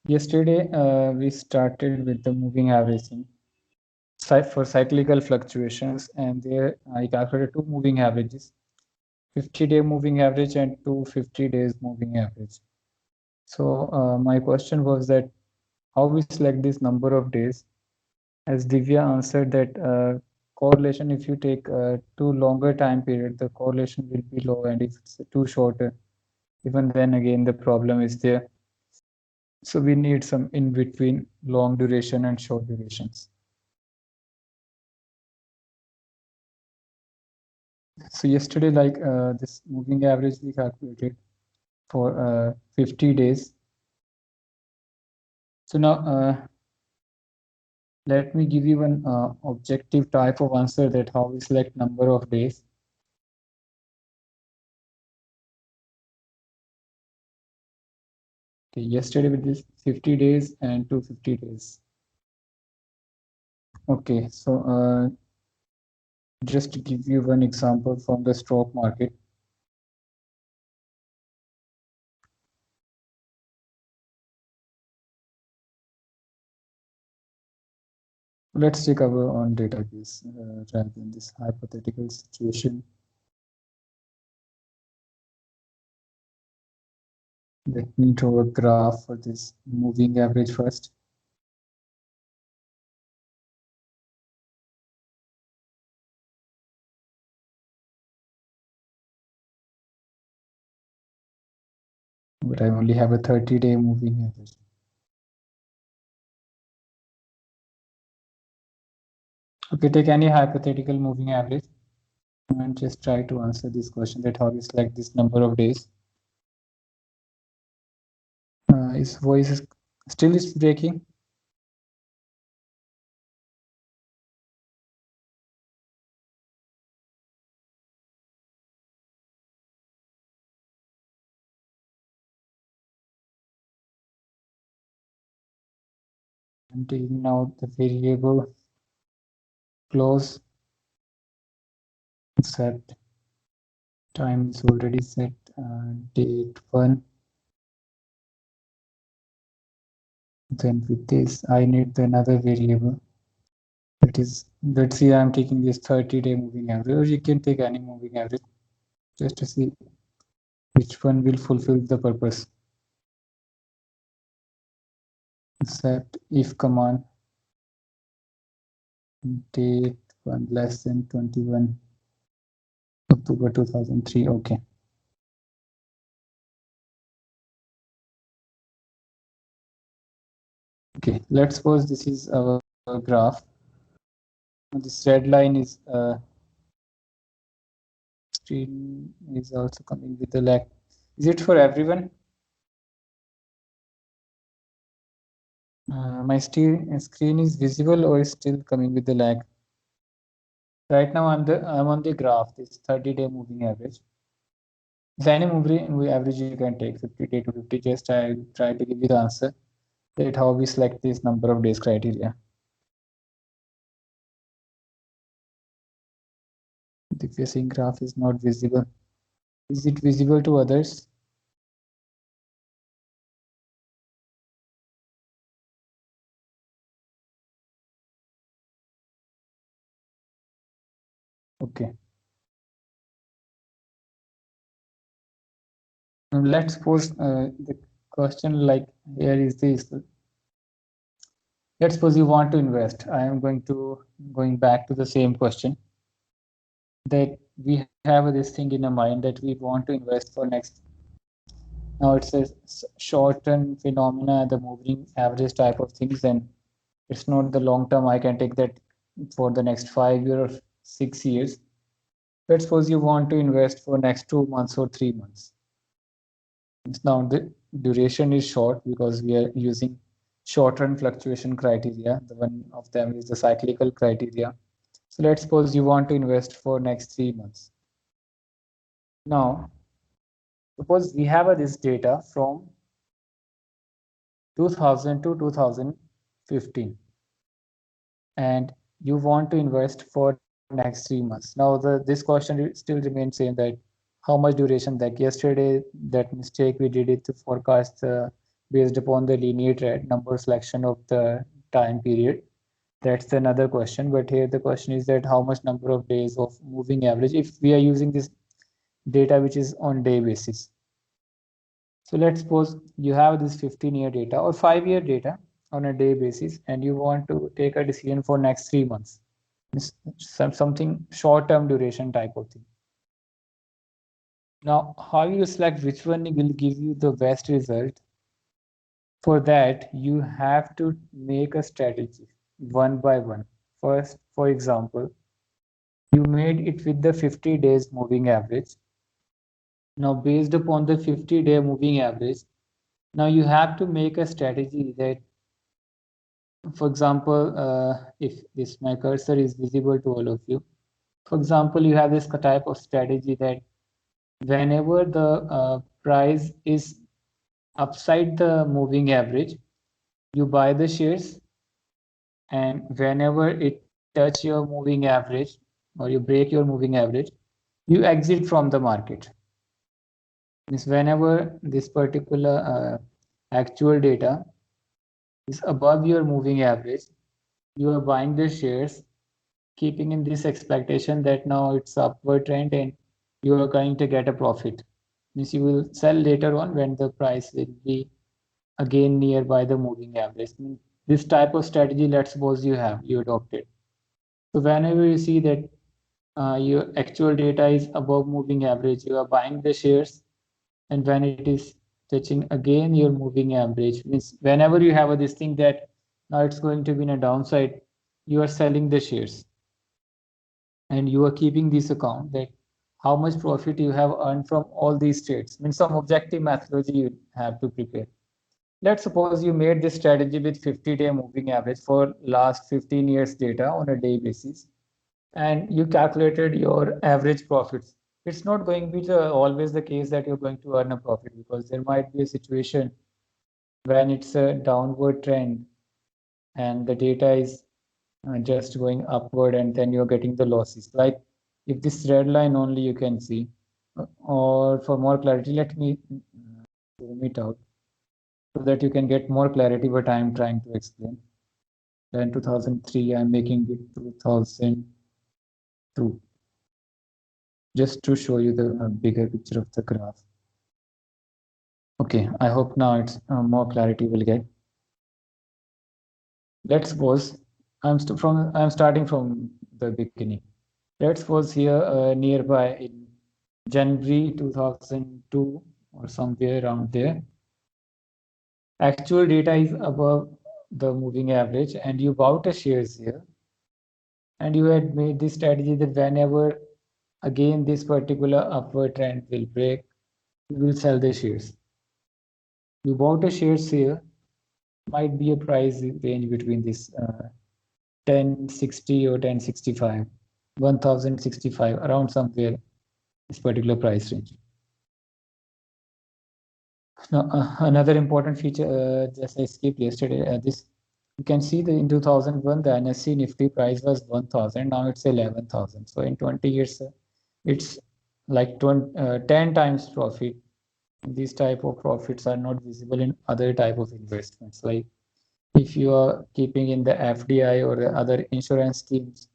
Yesterday, we started with the moving averaging for cyclical fluctuations, and there I calculated two moving averages, 50-day moving average and 250 days moving average. So my question was that how we select this number of days. As Divya answered that correlation, if you take two longer time period, the correlation will be low, and if it's too shorter, even then again the problem is there. So we need some in between long duration and short durations. So yesterday, like this moving average we calculated for 50 days. So now let me give you an objective type of answer that how we select number of days. Okay, yesterday we did 50 days and 250 days. Okay, so just to give you one example from the stock market. Let's take our own database rather than this hypothetical situation. Let me draw a graph for this moving average first. But I only have a 30-day moving average. Okay, take any hypothetical moving average and just try to answer this question that how we select this number of days. His voice is still is breaking. I'm taking out the variable close set. Time is already set. Date 1. Then with this, I need another variable. That is, let's see, I'm taking this 30-day moving average, or you can take any moving average just to see which one will fulfill the purpose. Set if command date 1 less than 21 October 2003. Okay. Okay, let's suppose this is our graph. This red line is screen is also coming with the lag. Is it for everyone? My screen is visible or is still coming with the lag? Right now I'm on the graph, this 30-day moving average. If any moving average you can take 50-day to 50, just I try to give you the answer that how we select this number of days criteria. The facing graph is not visible. Is it visible to others? Okay. Let's suppose the question like here is this. Let's suppose you want to invest. I am going back to the same question that we have this thing in our mind that we want to invest for next. Now it's a short-term phenomena, the moving average type of things, and it's not the long term. I can take that for the next 5 years or 6 years. Let's suppose you want to invest for next 2 months or 3 months. Now the duration is short because we are using short-run fluctuation criteria. The one of them is the cyclical criteria. So let's suppose you want to invest for next 3 months. Now, suppose we have this data from 2000 to 2015, and you want to invest for next 3 months. Now, this question still remains same, that how much duration. Like yesterday, that mistake we did it to forecast the based upon the linear trend number selection of the time period? That's another question. But here the question is that how much number of days of moving average if we are using this data which is on day basis. So let's suppose you have this 15-year data or 5-year data on a day basis, and you want to take a decision for next 3 months. It's something short-term duration type of thing. Now, how you select which one will give you the best result? For that, you have to make a strategy one by one. First, for example, you made it with the 50 days moving average. Now, based upon the 50-day moving average, now you have to make a strategy that, for example, if this my cursor is visible to all of you, for example, you have this type of strategy that whenever the price is upside the moving average, you buy the shares, and whenever it touch your moving average or you break your moving average, you exit from the market. Means whenever this particular actual data is above your moving average, you are buying the shares, keeping in this expectation that now it's upward trend and you are going to get a profit. Means you will sell later on when the price will be again nearby the moving average. This type of strategy, let's suppose you adopted. So whenever you see that your actual data is above moving average, you are buying the shares, and when it is touching again your moving average, means whenever you have this thing that now it's going to be in a downside, you are selling the shares, and you are keeping this account that how much profit you have earned from all these trades. Means some objective methodology you have to prepare. Let's suppose you made this strategy with 50-day moving average for last 15 years data on a day basis, and you calculated your average profits. It's not going to be always the case that you're going to earn a profit, because there might be a situation when it's a downward trend and the data is just going upward, and then you're getting the losses. Like if this red line only you can see, or for more clarity, let me zoom it out so that you can get more clarity what I'm trying to explain. Then 2003, I'm making it 2002, just to show you the bigger picture of the graph. Okay, I hope now it's more clarity will get. Let's suppose I'm starting from the beginning. Let's suppose here nearby in January 2002 or somewhere around there, actual data is above the moving average, and you bought a shares here, and you had made this strategy that whenever again this particular upward trend will break, you will sell the shares. You bought a shares here, might be a price range between this 1060 or 1065, 1065, around somewhere this particular price range. Now, another important feature, just I skipped yesterday, this you can see that in 2001 the NSE Nifty price was 1000, now it's 11,000. So in 20 years, it's like 10 times profit. These type of profits are not visible in other type of investments. Like if you are keeping in the FDI or other insurance schemes,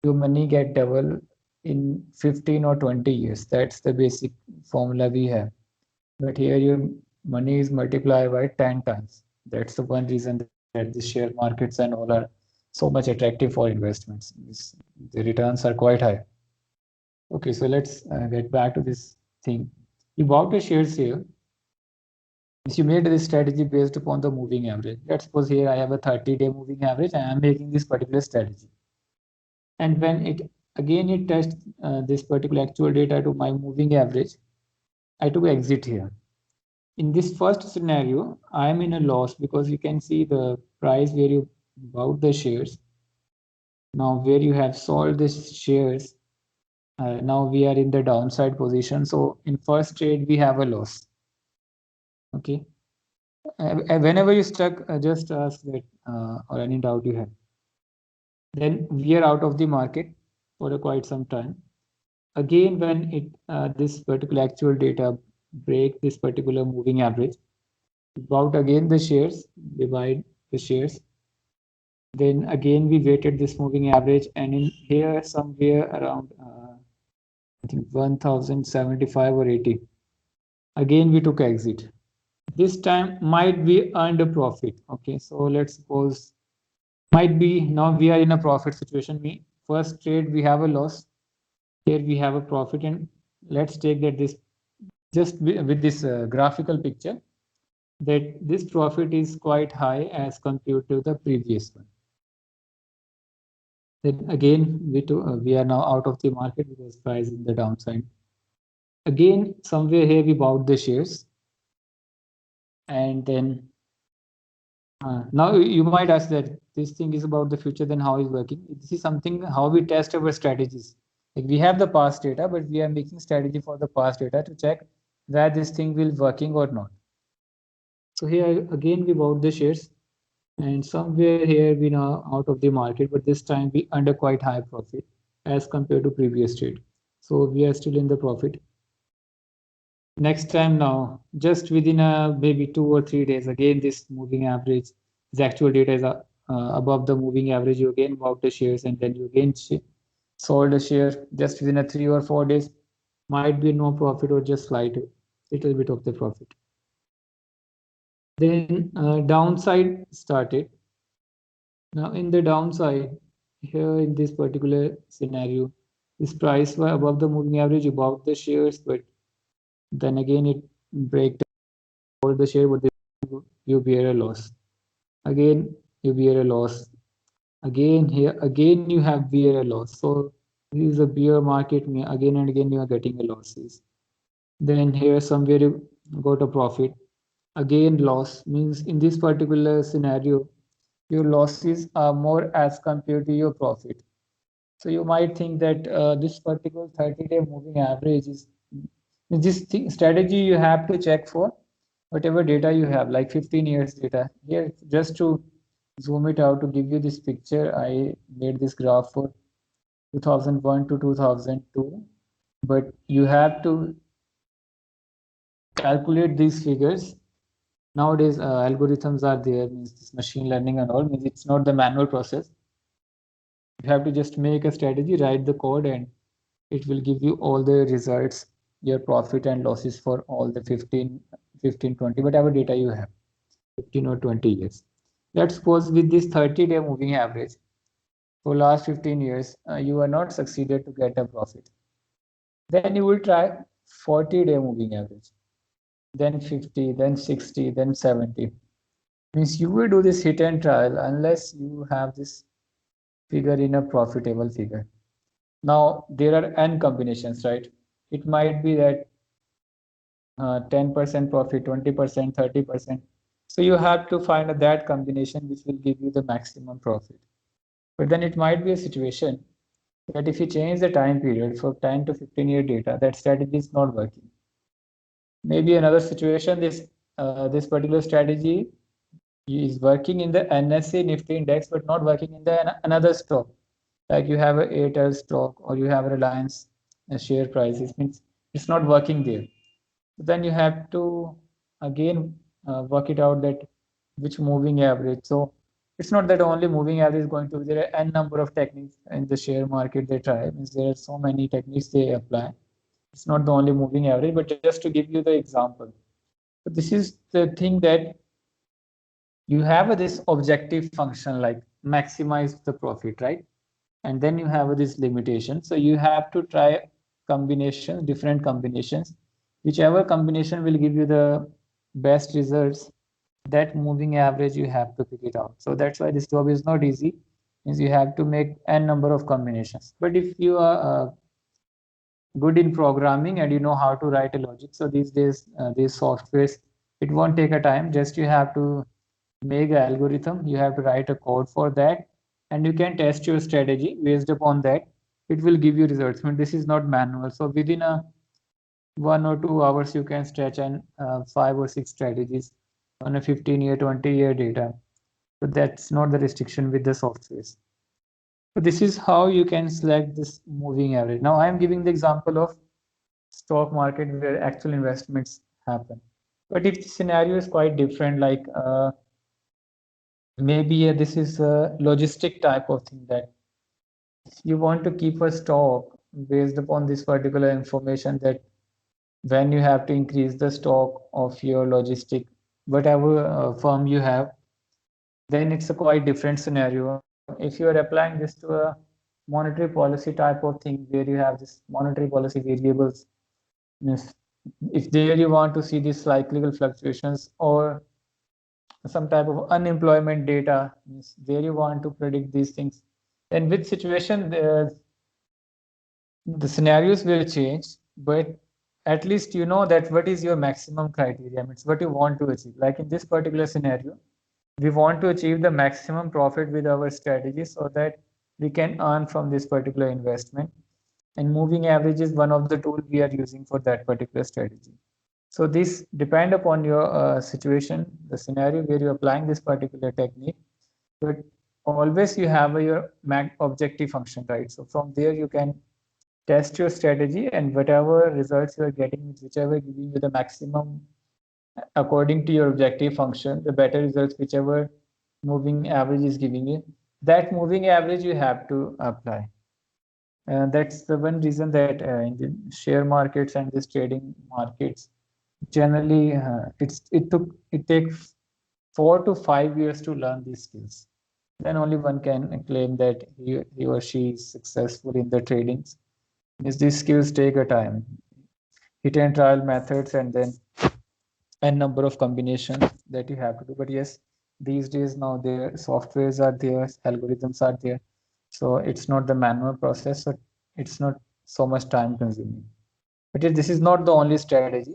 your money get double in 15 or 20 years. That's the basic formula we have. But here your money is multiplied by 10 times. That's the one reason that the share markets and all are so much attractive for investments. The returns are quite high. Okay, so let's get back to this thing. You bought the shares here. You made this strategy based upon the moving average. Let's suppose here I have a 30-day moving average. I am making this particular strategy. And when it touched this particular actual data to my moving average, I took exit here. In this first scenario, I am in a loss because you can see the price where you bought the shares. Now where you have sold the shares, now we are in the downside position. So in first trade, we have a loss. Okay. Whenever you stuck, just ask that or any doubt you have. Then we are out of the market for quite some time. Again, when this particular actual data break this particular moving average, bought again the shares, divide the shares. Then again we weighted this moving average, and in here somewhere around I think 1075 or 80. Again we took exit. This time might be earned a profit. Okay, so let's suppose might be now we are in a profit situation. We first trade we have a loss. Here we have a profit, and let's take that this just with this graphical picture that this profit is quite high as compared to the previous one. Then again we are now out of the market because price in the downside. Again somewhere here we bought the shares, and then now you might ask that this thing is about the future, then how is working? This is something how we test our strategies. Like we have the past data, but we are making strategy for the past data to check where this thing will working or not. So here again we bought the shares, and somewhere here we now out of the market, but this time we under quite high profit as compared to previous trade. So we are still in the profit. Next time now, just within maybe 2 or 3 days, again this moving average, this actual data is above the moving average. You again bought the shares, and then you again sold a share just within a 3 or 4 days. Might be no profit or just slight little bit of the profit. Then downside started. Now in the downside, here in this particular scenario, this price was above the moving average. You bought the shares, but then again it break all the share, but you bear a loss. Again you bear a loss. Again here again you have bear a loss. So this is a bear market. Again and again you are getting a losses. Then here somewhere you got a profit. Again loss, means in this particular scenario your losses are more as compared to your profit. So you might think that this particular 30-day moving average is this strategy you have to check for whatever data you have, like 15 years data. Here, just to zoom it out to give you this picture, I made this graph for 2001 to 2002, but you have to calculate these figures. Nowadays, algorithms are there, means this machine learning and all, means it's not the manual process. You have to just make a strategy, write the code, and it will give you all the results, your profit and losses for all the 15, 20, whatever data you have, 15 or 20 years. Let's suppose with this 30-day moving average, for last 15 years, you are not succeeded to get a profit. Then you will try 40-day moving average, then 50, then 60, then 70. Means you will do this hit and trial unless you have this figure in a profitable figure. Now there are n combinations, right? It might be that 10% profit, 20%, 30%. So you have to find that combination which will give you the maximum profit. But then it might be a situation that if you change the time period for 10 to 15-year data, that strategy is not working. Maybe another situation, this particular strategy is working in the NSE Nifty index, but not working in the another stock. Like you have a Airtel stock or you have a Reliance share prices, means it's not working there. Then you have to again work it out that which moving average. So it's not that only moving average is going to be, there are n number of techniques in the share market they try, means there are so many techniques they apply. It's not the only moving average, but just to give you the example. So this is the thing that you have this objective function like maximize the profit, right? And then you have this limitation. So you have to try combinations, different combinations. Whichever combination will give you the best results, that moving average you have to pick it out. So that's why this job is not easy, means you have to make n number of combinations. But if you are good in programming and you know how to write a logic, so these days these softwares, it won't take a time, just you have to make an algorithm, you have to write a code for that, and you can test your strategy based upon that. It will give you results. I mean, this is not manual, so within a 1 or 2 hours you can stretch and 5 or 6 strategies on a 15-year 20-year data. So that's not the restriction with the softwares. So this is how you can select this moving average. Now I am giving the example of stock market where actual investments happen. But if the scenario is quite different, like maybe this is a logistic type of thing, that you want to keep a stock based upon this particular information, that when you have to increase the stock of your logistic, whatever firm you have, then it's a quite different scenario. If you are applying this to a monetary policy type of thing, where you have this monetary policy variables, means if there you want to see these cyclical fluctuations, or some type of unemployment data, means there you want to predict these things, and with situation the scenarios will change, but at least you know that what is your maximum criteria, means what you want to achieve. Like in this particular scenario, we want to achieve the maximum profit with our strategy, so that we can earn from this particular investment, and moving average is one of the tools we are using for that particular strategy. So this depend upon your situation, the scenario where you're applying this particular technique, but always you have your objective function, right? So from there you can test your strategy, and whatever results you are getting, whichever giving you the maximum according to your objective function, the better results whichever moving average is giving you, that moving average you have to apply. That's the one reason that in the share markets and this trading markets, generally it takes 4 to 5 years to learn these skills. Then only one can claim that he or she is successful in the tradings. Is these skills take a time, hit and trial methods, and then a number of combinations that you have to do. But yes, these days now their softwares are there, algorithms are there, so it's not the manual process, so it's not so much time consuming. But this is not the only strategy.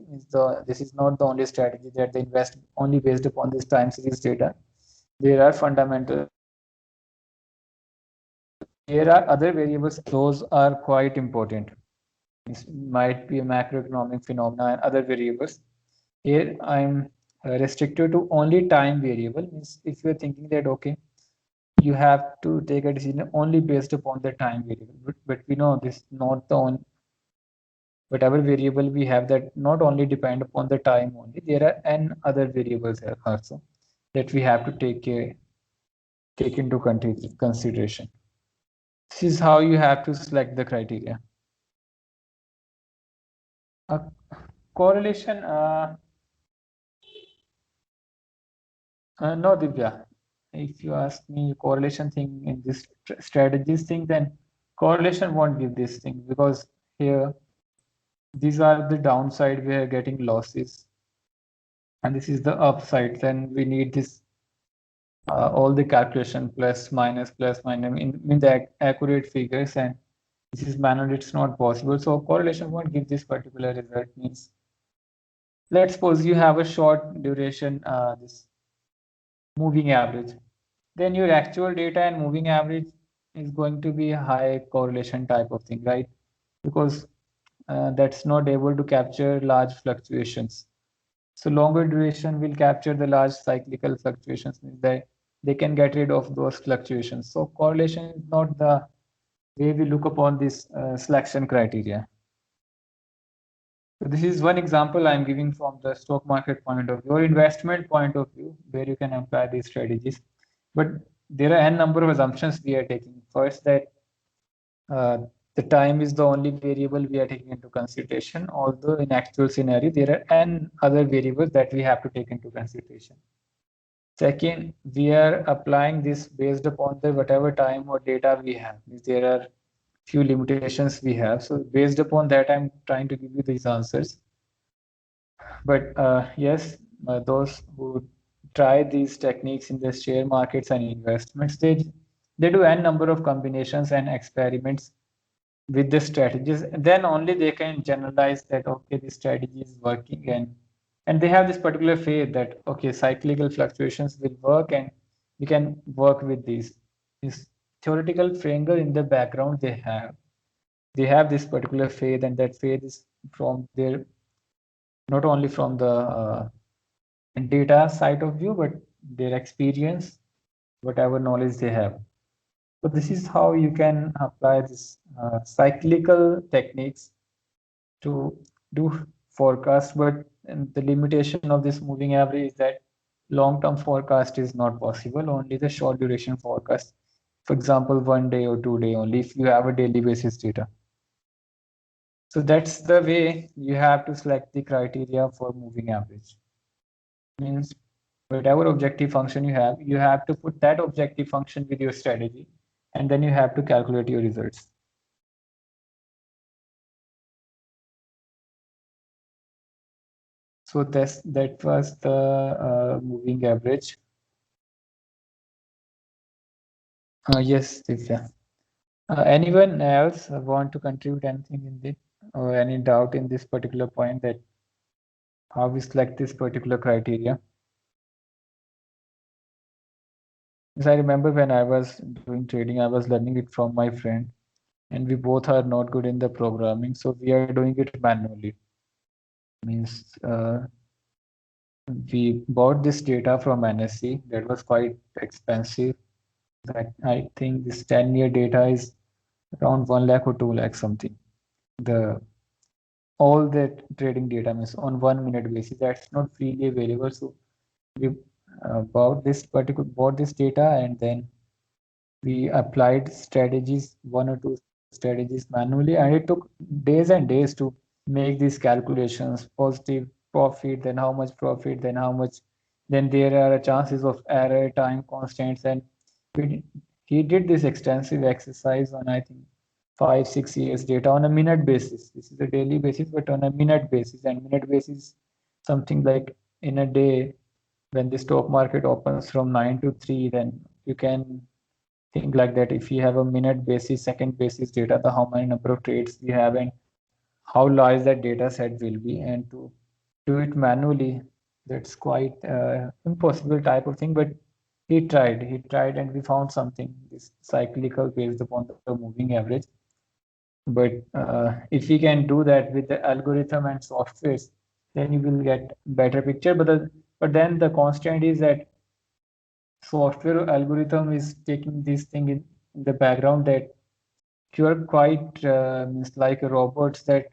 This is not the only strategy that they invest only based upon this time series data. There are fundamental. There are other variables. Those are quite important. It might be a macroeconomic phenomena and other variables. Here I'm restricted to only time variable. Means if you're thinking that okay, you have to take a decision only based upon the time variable, but we know this not the only, whatever variable we have, that not only depend upon the time only, there are n other variables also that we have to take into consideration. This is how you have to select the criteria. Correlation, no, Divya. If you ask me correlation thing in this strategies thing, then correlation won't give this thing, because here these are the downside, we are getting losses, and this is the upside. Then we need this all the calculation plus minus in the accurate figures, and this is manual, it's not possible. So correlation won't give this particular result. Means let's suppose you have a short duration this moving average, then your actual data and moving average is going to be a high correlation type of thing, right? Because that's not able to capture large fluctuations. So longer duration will capture the large cyclical fluctuations, means that they can get rid of those fluctuations. So correlation is not the way we look upon this selection criteria. So this is one example I'm giving from the stock market point of view or investment point of view, where you can apply these strategies. But there are n number of assumptions we are taking. First, that uh, the time is the only variable we are taking into consideration, although in actual scenario, there are n other variables that we have to take into consideration. Second, we are applying this based upon the whatever time or data we have. There are few limitations we have. So based upon that, I'm trying to give you these answers. But yes, those who try these techniques in the share markets and investments, they do n number of combinations and experiments with the strategies. Then only they can generalize that okay, this strategy is working, and they have this particular faith that okay, cyclical fluctuations will work, and we can work with these. This theoretical framework in the background they have this particular faith, and that faith is from their, not only from the data side of view, but their experience, whatever knowledge they have. So this is how you can apply this cyclical techniques to do forecast. But the limitation of this moving average is that long-term forecast is not possible, only the short duration forecast. For example, 1 day or 2 day only if you have a daily basis data. So that's the way you have to select the criteria for moving average. Means whatever objective function you have to put that objective function with your strategy, and then you have to calculate your results. So that was the moving average. Yes, Divya. Anyone else want to contribute anything in this, or any doubt in this particular point, that how we select this particular criteria? Because I remember when I was doing trading, I was learning it from my friend, and we both are not good in the programming, so we are doing it manually. Means we bought this data from NSE that was quite expensive. That I think this 10-year data is around 1 lakh or 2 lakh something. All that trading data means on 1 minute basis, that's not freely available. So we bought this data, and then we applied strategies, 1 or 2 strategies manually, and it took days and days to make these calculations, positive profit, then how much profit, then how much, then there are chances of error, time constants, and he did this extensive exercise on, I think, 5-6 years data on a minute basis. This is a daily basis, but on a minute basis, and minute basis something like in a day, when the stock market opens from 9 to 3, then you can think like that. If you have a minute basis, second basis data, the how many number of trades we have and how large that data set will be, and to do it manually, that's quite impossible type of thing. But he tried, and we found something, this cyclical based upon the moving average. But if we can do that with the algorithm and softwares, then you will get better picture. But then the constant is that software algorithm is taking this thing in the background, that you're quite means like a robot, that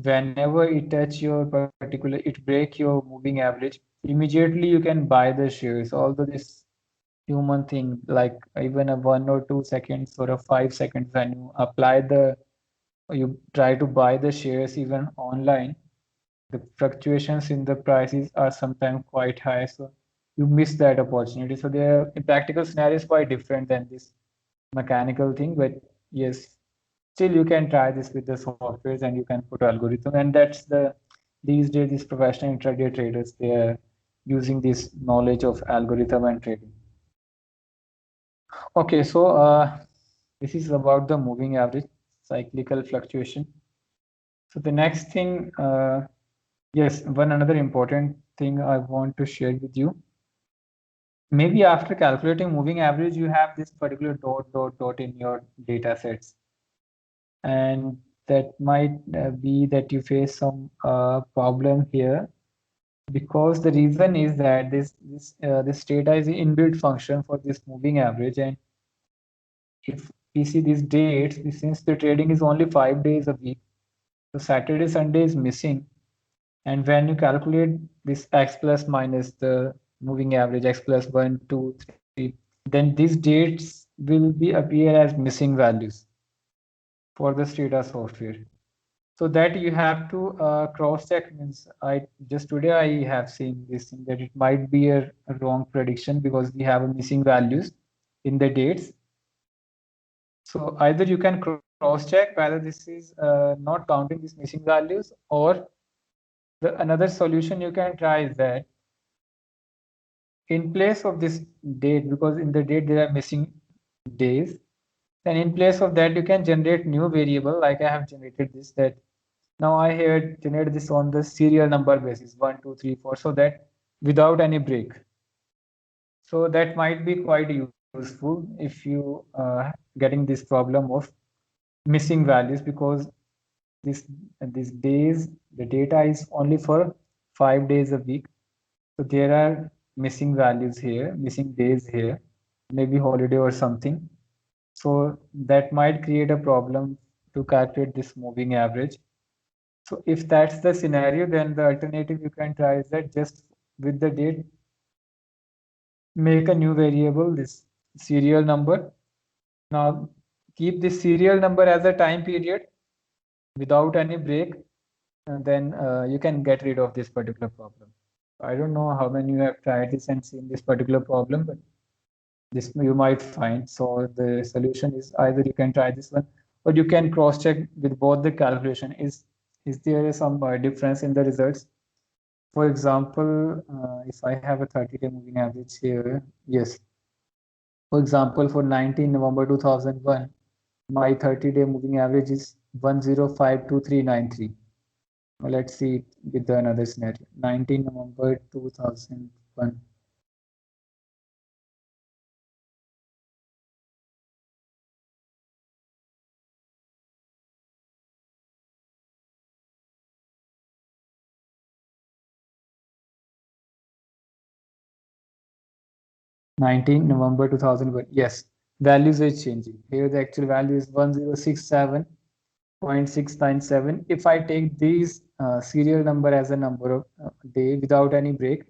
whenever it touch your particular, it break your moving average, immediately you can buy the shares. Although this human thing, like even a 1 or 2 seconds or a 5 seconds, when you apply the, you try to buy the shares even online, the fluctuations in the prices are sometimes quite high, so you miss that opportunity. So the practical scenario is quite different than this mechanical thing. But yes, still you can try this with the softwares, and you can put algorithm, and that's the, these days these professional intraday traders, they are using this knowledge of algorithm and trading. Okay, so this is about the moving average, cyclical fluctuation. So the next thing, yes, one another important thing I want to share with you. Maybe after calculating moving average, you have this particular dot in your data sets, and that might be that you face some problem here, because the reason is that this data is an inbuilt function for this moving average. And if we see these dates, since the trading is only 5 days a week, so Saturday, Sunday is missing. And when you calculate this x plus minus the moving average, x plus 1, 2, 3, then these dates will be appear as missing values for the Stata software. So that you have to cross check. Means I just today I have seen this thing, that it might be a wrong prediction because we have a missing values in the dates. So either you can cross check whether this is not counting these missing values, or the another solution you can try is that in place of this date, because in the date there are missing days, then in place of that you can generate new variable, like I have generated this, that now I have generated this on the serial number basis, 1 2 3 4, so that without any break. So that might be quite useful if you getting this problem of missing values, because this days, the data is only for 5 days a week. So there are missing values here, missing days here, maybe holiday or something. So that might create a problem to calculate this moving average. So if that's the scenario, then the alternative you can try is that just with the date, make a new variable, this serial number. Now keep this serial number as a time period without any break, and then you can get rid of this particular problem. I don't know how many you have tried this and seen this particular problem, but this you might find. So the solution is either you can try this one, or you can cross check with both the calculation. Is there some difference in the results? For example, if I have a 30-day moving average here, yes. For example, for 19 November 2001, my 30-day moving average is 1052393. Well, let's see it with another scenario. 19 November 2001. 19 November 2001. Yes, values is changing. Here the actual value is 1067.697. If I take these serial number as a number of day without any break,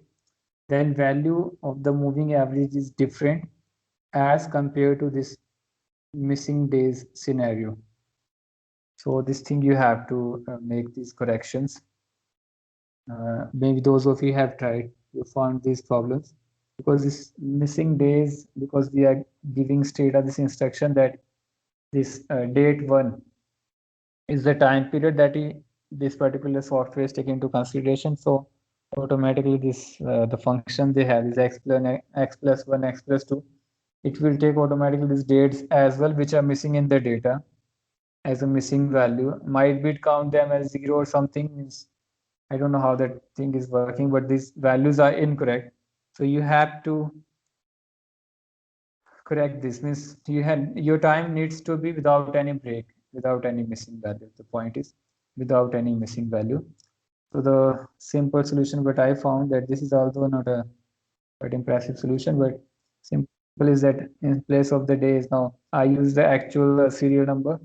then value of the moving average is different as compared to this missing days scenario. So this thing you have to make these corrections. Maybe those of you have tried, you found these problems because this missing days, because we are giving Stata this instruction that this date 1 is the time period that this particular software is taken into consideration. So automatically this the function they have is x plus 1, x plus 2. It will take automatically these dates as well, which are missing in the data as a missing value. Might be count them as 0 or something. Means I don't know how that thing is working, but these values are incorrect. So you have to correct this. Means your time needs to be without any break, without any missing value. The point is without any missing value. So the simple solution, but I found that this is also not a quite impressive solution, but simple is that in place of the days now I use the actual serial number,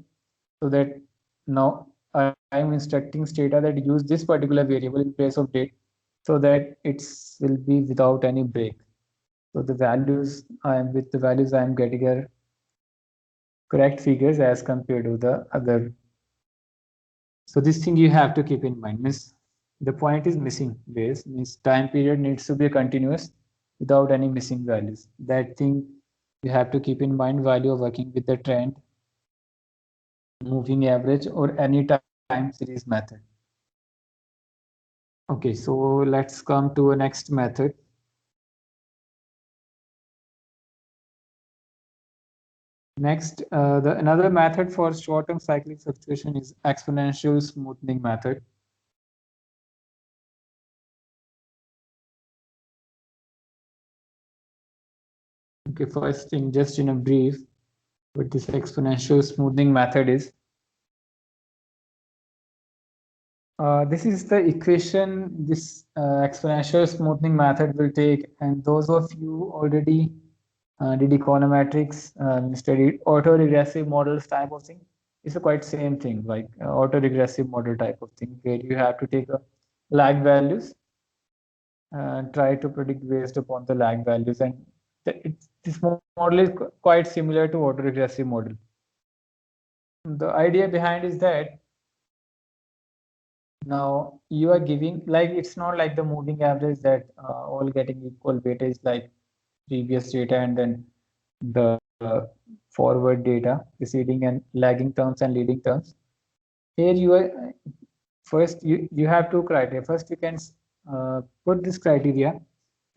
so that now I am instructing Stata that use this particular variable in place of date, so that it will be without any break. So the values with the values I am getting are correct figures as compared to the other. So this thing you have to keep in mind. Means the point is missing days, means time period needs to be continuous without any missing values. That thing you have to keep in mind while you're working with the trend, moving average, or any time series method. Okay, so let's come to a next method. Next, another method for short-term cyclic fluctuation is exponential smoothing method. Okay, first thing, just in a brief, what this exponential smoothing method is. This is the equation this exponential smoothing method will take, and those of you already did econometrics, studied autoregressive models type of thing. It's a quite same thing, like autoregressive model type of thing, where you have to take a lag values and try to predict based upon the lag values, and this model is quite similar to autoregressive model. The idea behind is that now you are giving, like, it's not like the moving average that all getting equal weightage like previous data and then the forward data, preceding and lagging terms and leading terms. Here you are first you have two criteria. First you can put this criteria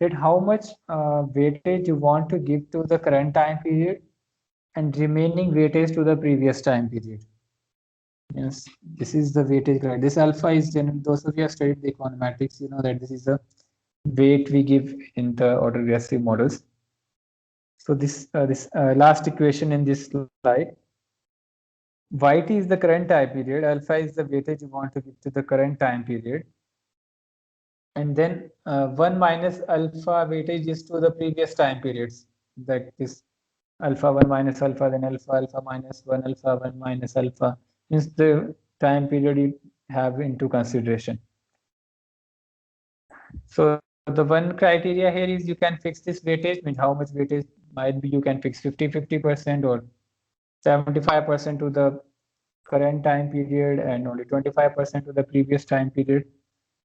that how much weightage you want to give to the current time period and remaining weightage to the previous time period. Yes, this is the weightage criteria. This alpha is generally, those of you have studied the econometrics, you know that this is the weight we give in the autoregressive models. So this last equation in this slide, yt is the current time period, alpha is the weightage you want to give to the current time period, and then 1 minus alpha weightage is to the previous time periods. That is alpha 1 minus alpha, then alpha minus 1, alpha 1 minus alpha, means the time period have into consideration. So the one criteria here is you can fix this weightage, means how much weightage might be, you can fix 50% or 75% to the current time period and only 25% to the previous time period.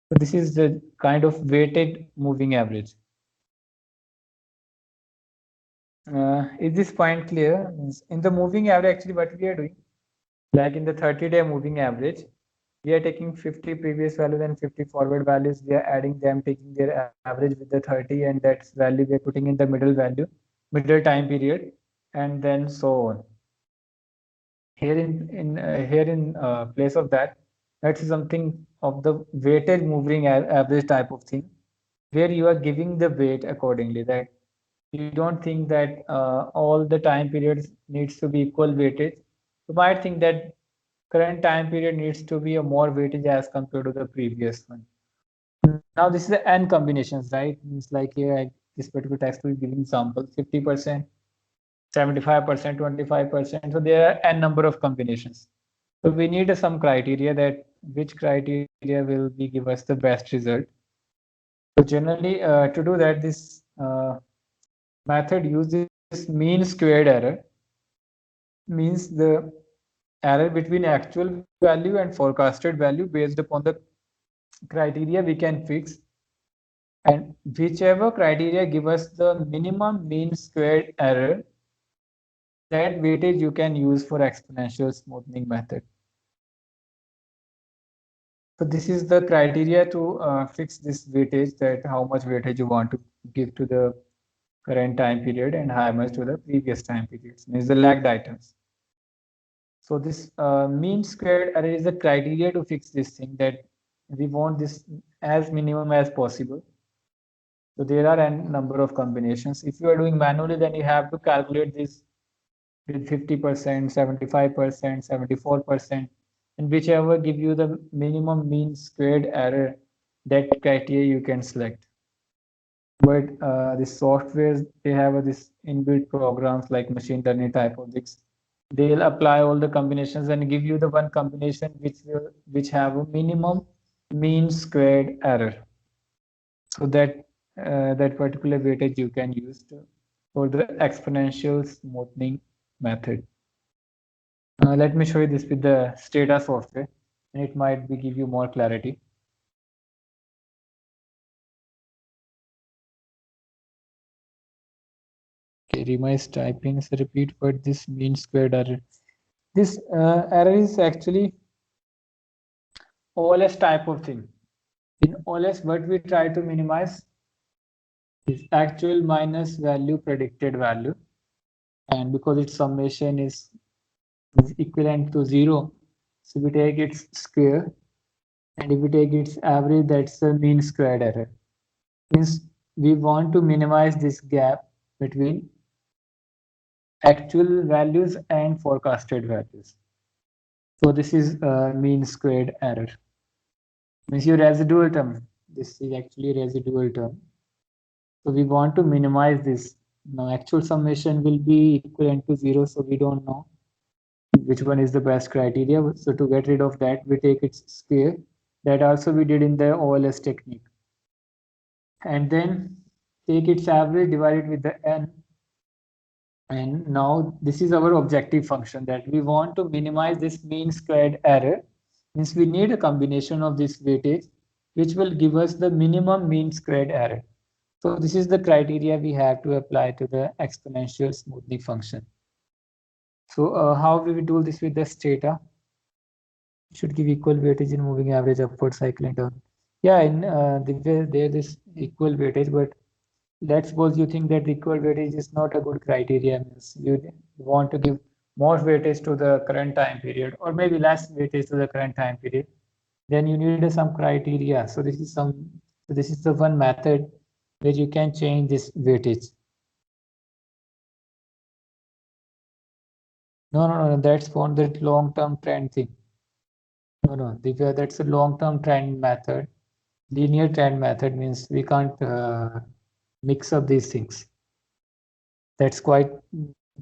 So this is the kind of weighted moving average. Is this point clear? In the moving average, actually what we are doing, like in the 30-day moving average, we are taking 50 previous values and 50 forward values. We are adding them, taking their average with the 30, and that's value we are putting in the middle value, middle time period, and then so on. Here in place of that, that's something of the weighted moving average type of thing, where you are giving the weight accordingly. That you don't think that all the time periods needs to be equal weightage. You might think that current time period needs to be a more weightage as compared to the previous one. Now this is the n combinations, right? It's like here this particular text will give example 50%, 75%, 25%. So there are n number of combinations. So we need some criteria, that which criteria will be give us the best result. So generally, to do that, this method uses mean squared error, means the error between actual value and forecasted value based upon the criteria we can fix, and whichever criteria give us the minimum mean squared error, that weightage you can use for exponential smoothing method. So this is the criteria to fix this weightage, that how much weightage you want to give to the current time period and how much to the previous time periods, means the lagged items. So this mean squared error is the criteria to fix this thing, that we want this as minimum as possible. So there are a number of combinations. If you are doing manually, then you have to calculate this with 50%, 75%, 74%, and whichever give you the minimum mean squared error, that criteria you can select. But the softwares, they have this inbuilt programs like machine learning type of things. They'll apply all the combinations and give you the one combination which have a minimum mean squared error. So that that particular weightage you can use for the exponential smoothing method. Let me show you this with the Stata software, and it might give you more clarity. Okay, Rima is typing, so repeat what this mean squared error. This error is actually OLS type of thing. In OLS, what we try to minimize is actual minus value predicted value, and because its summation is equivalent to 0, so we take its square, and if we take its average, that's the mean squared error. Means we want to minimize this gap between actual values and forecasted values. So this is mean squared error. Means your residual term. This is actually residual term. So we want to minimize this. Now actual summation will be equivalent to 0, so we don't know which one is the best criteria. So to get rid of that, we take its square. That also we did in the OLS technique. And then take its average divided with the n. And now this is our objective function, that we want to minimize this mean squared error. Means we need a combination of this weightage which will give us the minimum mean squared error. So this is the criteria we have to apply to the exponential smoothing function. So how we will do this with the Stata? Should give equal weightage in moving average upward cycle and down. Yeah, in there is equal weightage, but let's suppose you think that equal weightage is not a good criteria. Means you want to give more weightage to the current time period, or maybe less weightage to the current time period. Then you need some criteria. So this is the one method where you can change this weightage. No, that's for the long-term trend thing. No, that's a long-term trend method. Linear trend method means we can't mix up these things. That's quite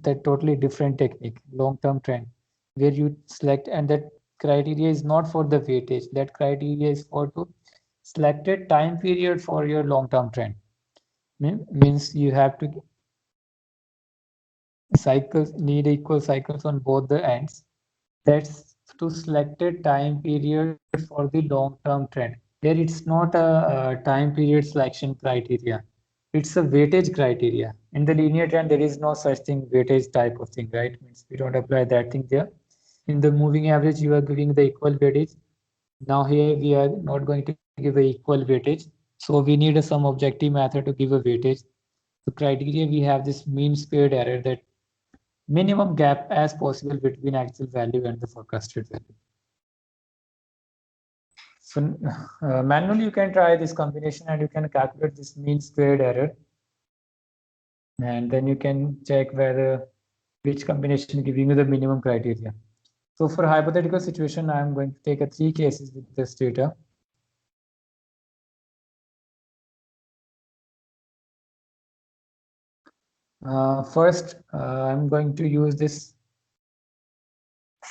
that totally different technique, long-term trend, where you select, and that criteria is not for the weightage. That criteria is for to selected time period for your long-term trend. Means you have to cycles need equal cycles on both the ends. That's to selected time period for the long-term trend. Here it's not a time period selection criteria. It's a weightage criteria. In the linear trend, there is no such thing weightage type of thing, right? Means we don't apply that thing there. In the moving average, you are giving the equal weightage. Now here we are not going to give a equal weightage. So we need some objective method to give a weightage. The criteria we have this mean squared error, that minimum gap as possible between actual value and the forecasted value. So manually you can try this combination and you can calculate this mean squared error. And then you can check whether which combination giving you the minimum criteria. So for hypothetical situation, I'm going to take 3 cases with this data. First, I'm going to use this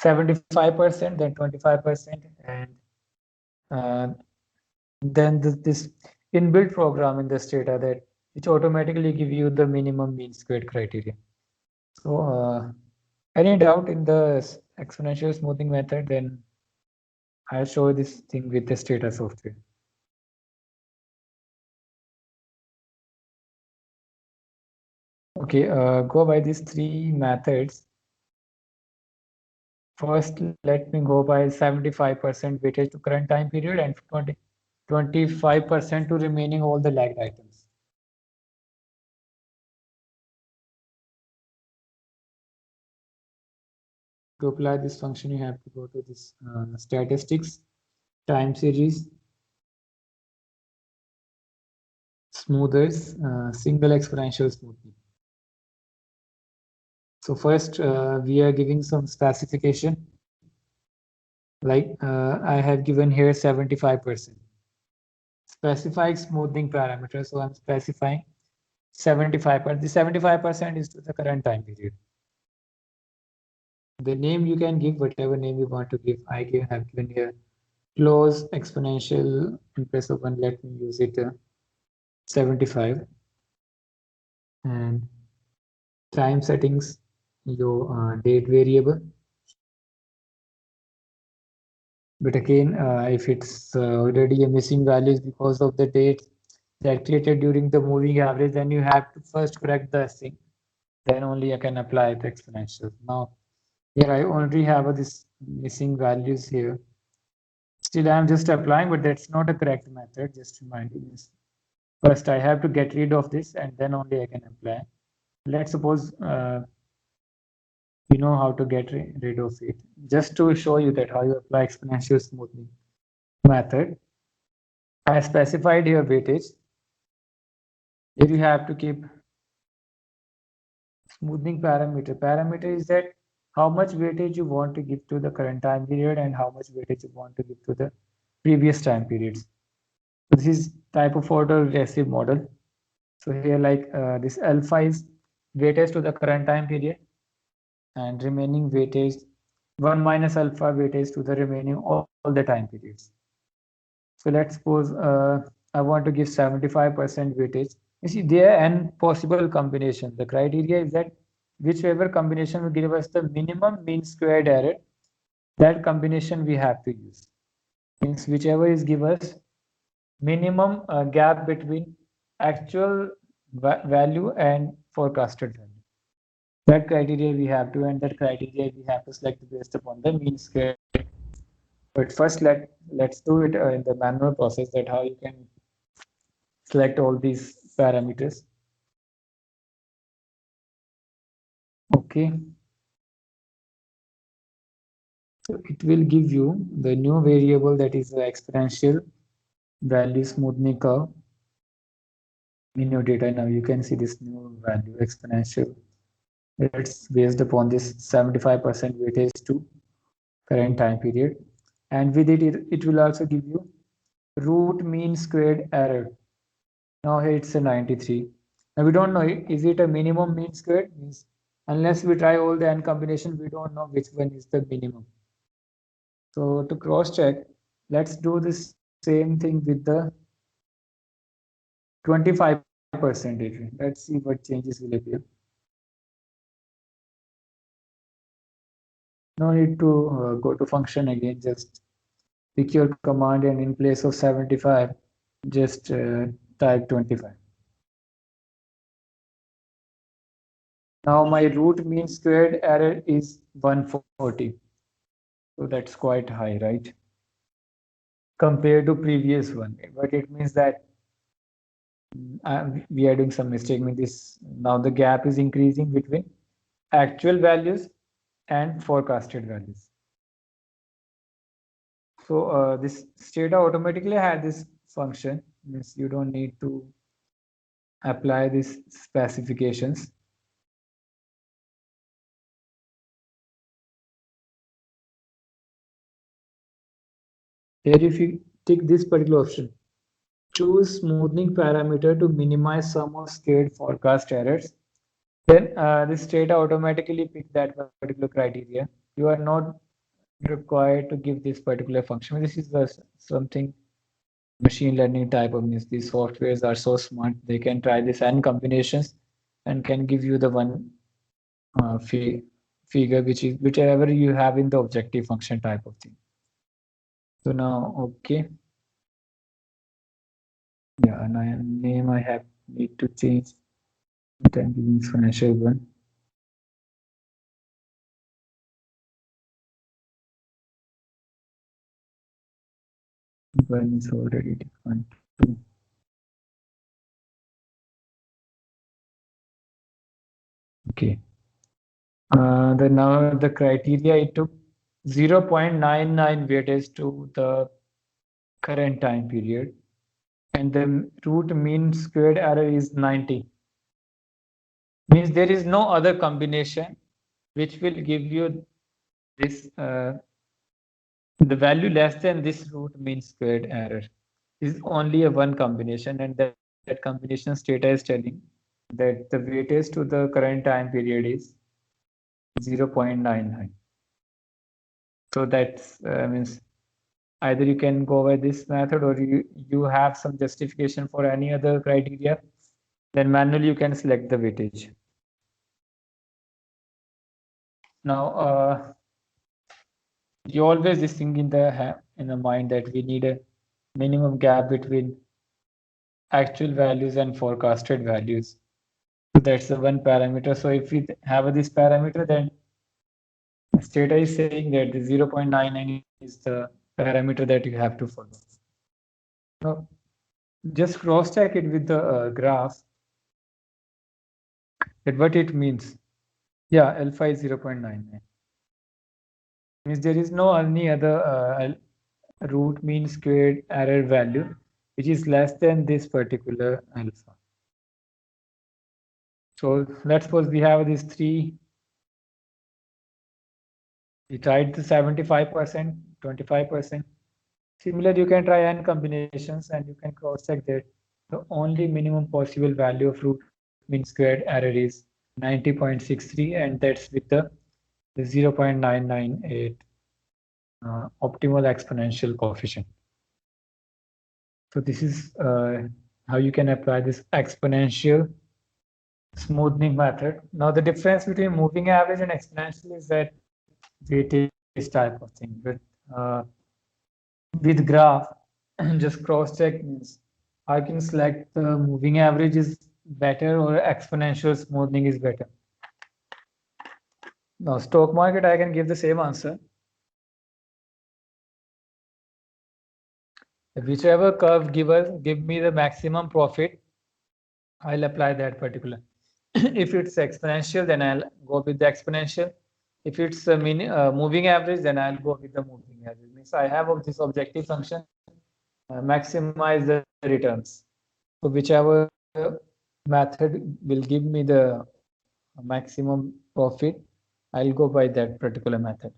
75%, then 25%, and then this inbuilt program in this data that which automatically give you the minimum mean squared criteria. So any doubt in the exponential smoothing method, then I'll show this thing with this data software. Okay, go by these 3 methods. First, let me go by 75% weightage to current time period and 25% to remaining all the lagged items. To apply this function, you have to go to this statistics, time series, smoothers, single exponential smoothing. So first, we are giving some specification. Like I have given here 75%. Specified smoothing parameter. So I'm specifying 75%. The 75% is to the current time period. The name you can give whatever name you want to give. I have given here close exponential in place of 1. Let me use it 75. And time settings, your date variable. But again, if it's already a missing values because of the date that created during the moving average, then you have to first correct the thing. Then only I can apply the exponential. Now, here I already have this missing values here. Still, I'm just applying, but that's not a correct method. Just reminding you. First, I have to get rid of this, and then only I can apply. Let's suppose you know how to get rid of it. Just to show you that how you apply exponential smoothing method, I specified here weightage. Here you have to keep smoothing parameter. Parameter is that how much weightage you want to give to the current time period and how much weightage you want to give to the previous time periods. This is type of autoregressive model. So here like this alpha is weightage to the current time period and remaining weightage 1 minus alpha weightage to the remaining all the time periods. So let's suppose I want to give 75% weightage. You see there are n possible combination. The criteria is that whichever combination will give us the minimum mean squared error, that combination we have to use. Means whichever is give us minimum gap between actual value and forecasted value. That criteria we have to, and that criteria we have to select based upon the mean squared. But first let's do it in the manual process, that how you can select all these parameters. Okay. So it will give you the new variable, that is the exponential value smoothing curve in your data. Now you can see this new value exponential. It's based upon this 75% weightage to current time period. And with it will also give you root mean squared error. Now here it's a 93. Now we don't know, is it a minimum mean squared? Means unless we try all the n combination, we don't know which one is the minimum. So to cross check, let's do the same thing with the 25% area. Let's see what changes will appear. No need to go to function again, just pick your command and in place of 75, just type 25. Now my root mean squared error is 140. So that's quite high, right? Compared to previous one. But it means that we are doing some mistake. I mean, this now the gap is increasing between actual values and forecasted values. So this Stata automatically had this function, means you don't need to apply these specifications. Here, if you tick this particular option, choose smoothing parameter to minimize sum of scared forecast errors, then this Stata automatically pick that particular criteria. You are not required to give this particular function. This is something machine learning type of means. These softwares are so smart, they can try this n combinations and can give you the one figure which is whichever you have in the objective function type of thing. So now, okay. Yeah, and name I have need to change. I'm giving financial one. One is already defined. Okay. Now the criteria, it took 0.99 weightage to the current time period, and the root mean squared error is 90. Means there is no other combination which will give you this the value less than this root mean squared error. Is only a one combination, and that combination Stata is telling that the weightage to the current time period is 0.99. So that's means either you can go by this method, or you have some justification for any other criteria, then manually you can select the weightage. Now you always this thing in the mind that we need a minimum gap between actual values and forecasted values. So that's the one parameter. So if we have this parameter, then Stata is saying that the 0.99 is the parameter that you have to follow. Now, just cross check it with the graph, that what it means. Yeah, alpha is 0.99. Means there is no any other root mean squared error value which is less than this particular alpha. So let's suppose we have these three. We tried the 75%, 25%. Similar, you can try n combinations and you can cross check that the only minimum possible value of root mean squared error is 90.63, and that's with the 0.998 optimal exponential coefficient. So this is how you can apply this exponential smoothing method. Now the difference between moving average and exponential is that weightage type of thing. But with graph, just cross check means I can select the moving average is better or exponential smoothing is better. Now stock market, I can give the same answer. Whichever curve give me the maximum profit, I'll apply that particular. If it's exponential, then I'll go with the exponential. If it's a moving average, then I'll go with the moving average. Means I have of this objective function, maximize the returns. So whichever method will give me the maximum profit, I'll go by that particular method.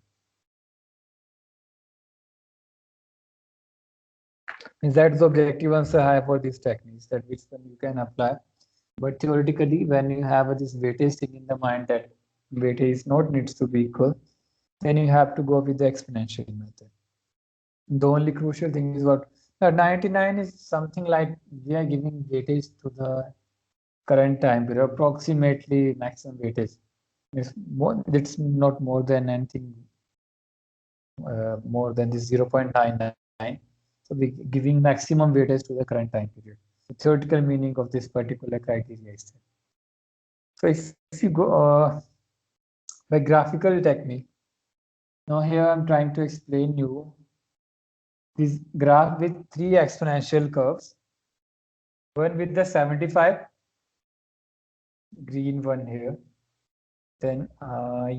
Means that's the objective answer I have for these techniques, that which one you can apply. But theoretically, when you have this weightage thing in the mind that weightage not needs to be equal, then you have to go with the exponential method. The only crucial thing is what 99 is something like we are giving weightage to the current time period, approximately maximum weightage. It's not more than anything more than this 0.99. So we're giving maximum weightage to the current time period. The theoretical meaning of this particular criteria is that. So if you go by graphical technique, now here I'm trying to explain you this graph with three exponential curves. One with the 75, green one here, then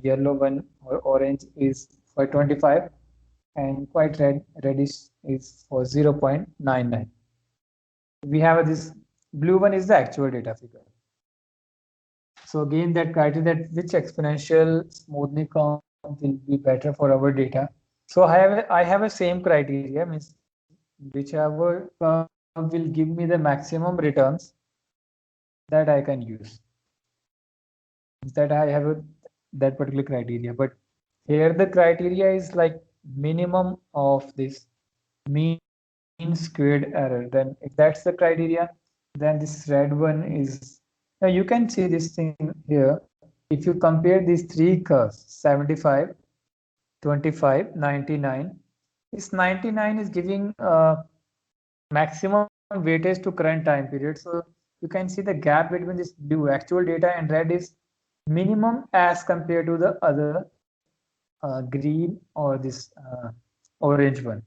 yellow one or orange is for 25, and quite reddish is for 0.99. We have this blue one is the actual data figure. So again, that criteria that which exponential smoothing curve will be better for our data. So I have a same criteria, means whichever curve will give me the maximum returns that I can use. That I have that particular criteria, but here the criteria is like minimum of this mean squared error. Then if that's the criteria, then this red one is, now you can see this thing here. If you compare these three curves, 75, 25, 99, this 99 is giving maximum weightage to current time period. So you can see the gap between this blue actual data and red is minimum as compared to the other green or this orange one.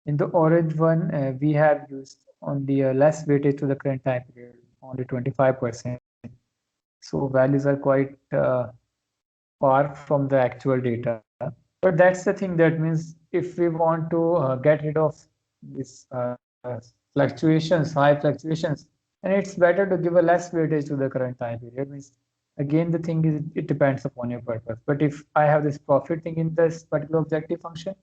In the orange one, we have used only a less weightage to the current time period, only 25%. So values are quite far from the actual data. But that's the thing, that means if we want to get rid of this fluctuations, high fluctuations, and it's better to give a less weightage to the current time period. Means again, the thing is it depends upon your purpose. But if I have this profit thing in this particular objective function,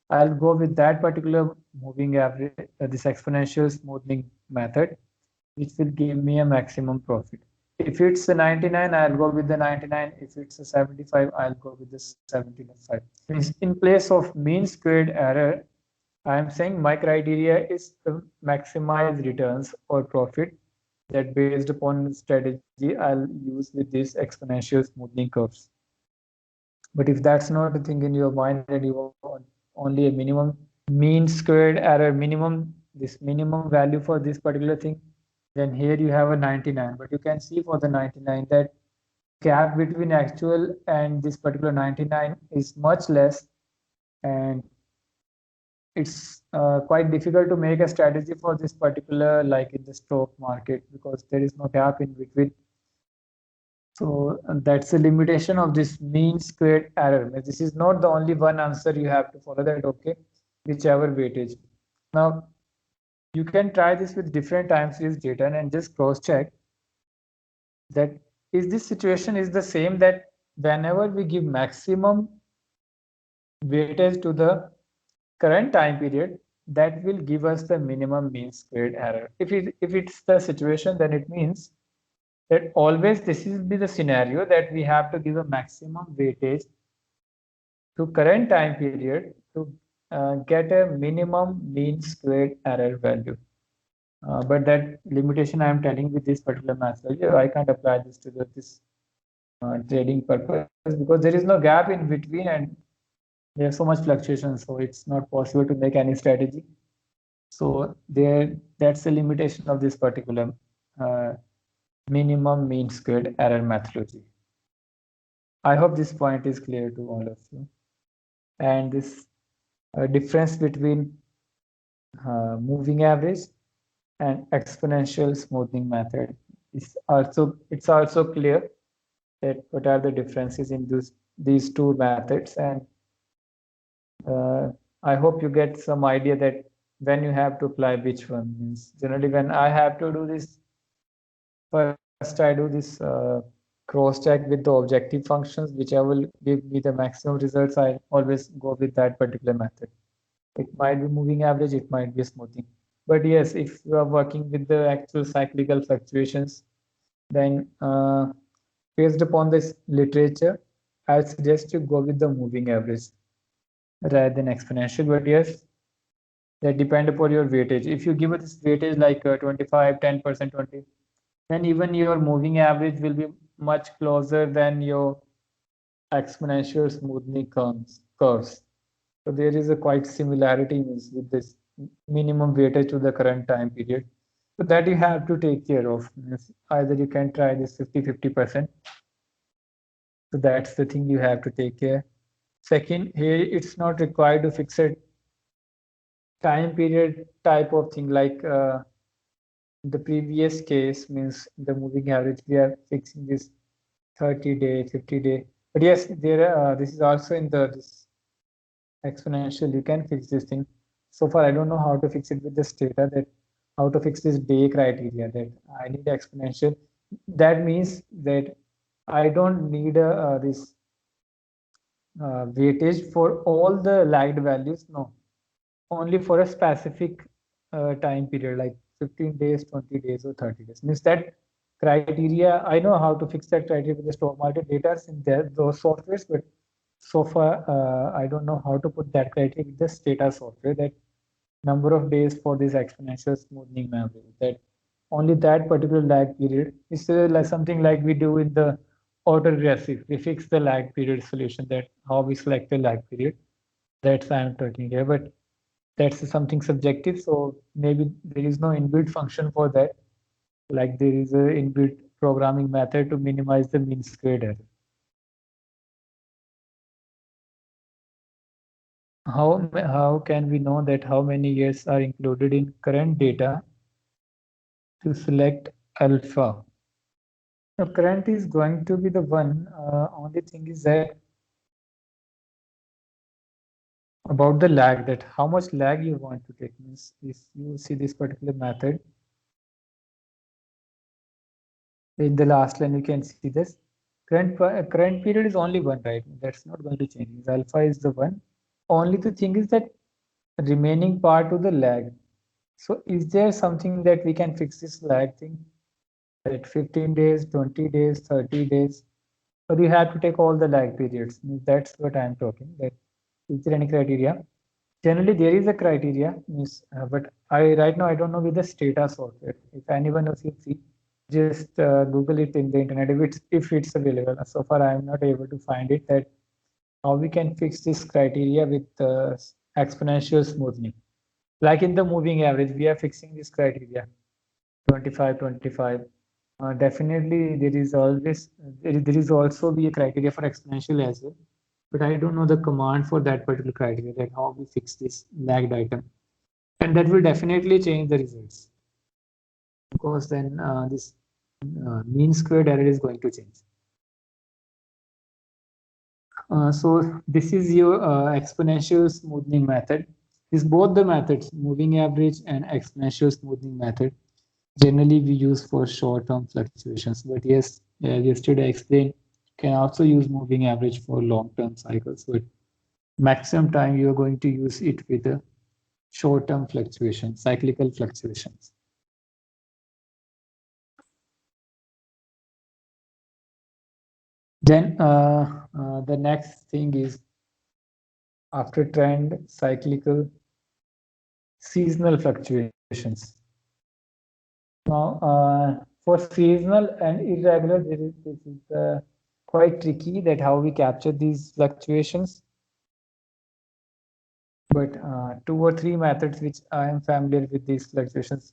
I'll go with that particular moving average, this exponential smoothing method, which will give me a maximum profit. If it's a 99, I'll go with the 99. If it's a 75, I'll go with the 75. Means in place of mean squared error, I'm saying my criteria is to maximize returns or profit, that based upon strategy I'll use with these exponential smoothing curves. But if that's not the thing in your mind and you want only a minimum mean squared error, this minimum value for this particular thing, then here you have a 99. But you can see for the 99 that gap between actual and this particular 99 is much less, and it's quite difficult to make a strategy for this particular, like in the stock market, because there is no gap in between. So that's the limitation of this mean squared error. This is not the only one answer you have to follow, that okay, whichever weightage. Now you can try this with different time series data and just cross check that is this situation is the same, that whenever we give maximum weightage to the current time period, that will give us the minimum mean squared error. If it's the situation, then it means that always this will be the scenario that we have to give a maximum weightage to current time period to get a minimum mean squared error value. But that limitation I am telling with this particular method, I can't apply this to this trading purpose, because there is no gap in between and there's so much fluctuation, so it's not possible to make any strategy. So that's the limitation of this particular minimum mean squared error methodology. I hope this point is clear to all of you. And this difference between moving average and exponential smoothing method is also clear that what are the differences in these two methods. And I hope you get some idea that when you have to apply which one. Means generally when I have to do this, first I do this cross check with the objective functions, whichever will give me the maximum results. I always go with that particular method. It might be moving average, it might be smoothing. But yes, if you are working with the actual cyclical fluctuations, then based upon this literature, I would suggest you go with the moving average rather than exponential. But yes, that depend upon your weightage. If you give it this weightage like 25, 10%, 20, then even your moving average will be much closer than your exponential smoothing curves. So there is a quite similarity with this minimum weightage to the current time period. So that you have to take care of. Either you can try this 50-50%. So that's the thing you have to take care. Second, here it's not required to fix a time period type of thing like the previous case means the moving average. We are fixing this 30-day, 50-day. But yes, there this is also in the this exponential. You can fix this thing. So far, I don't know how to fix it with this data, that how to fix this day criteria, that I need exponential. That means that I don't need this weightage for all the lagged values. No, only for a specific time period, like 15 days, 20 days, or 30 days. Means that criteria, I know how to fix that criteria with the stock market data in there, those softwares, but so far I don't know how to put that criteria with this data software, that number of days for this exponential smoothing average, that only that particular lag period is like something like we do in the autoregressive. We fix the lag period solution, that how we select the lag period. That's I'm talking here, but that's something subjective. So maybe there is no inbuilt function for that. Like there is a inbuilt programming method to minimize the mean squared error. How can we know that how many years are included in current data to select alpha? The current is going to be the one. Only thing is that about the lag, that how much lag you want to take. Means if you see this particular method, in the last line you can see this current period is only one, right? That's not going to change. Alpha is the one. Only the thing is that remaining part to the lag. So is there something that we can fix this lag thing? At 15 days, 20 days, 30 days, or you have to take all the lag periods? That's what I'm talking. That is there any criteria? Generally, there is a criteria, but I right now I don't know with the Stata software. If anyone of you see, just Google it in the internet if it's available. So far, I am not able to find it. That how we can fix this criteria with exponential smoothing. Like in the moving average, we are fixing this criteria 25, 25. Definitely, there is also be a criteria for exponential as well, but I don't know the command for that particular criteria, that how we fix this lagged item, and that will definitely change the results, because then this mean squared error is going to change. So this is your exponential smoothing method. This both the methods, moving average and exponential smoothing method, generally we use for short-term fluctuations. But yes, yesterday I explained, can also use moving average for long-term cycles. But maximum time you are going to use it with the short-term fluctuations, cyclical fluctuations. Then the next thing is after trend, cyclical, seasonal fluctuations. Now, for seasonal and irregular, this is quite tricky, that how we capture these fluctuations. But 2 or 3 methods which I am familiar with these fluctuations,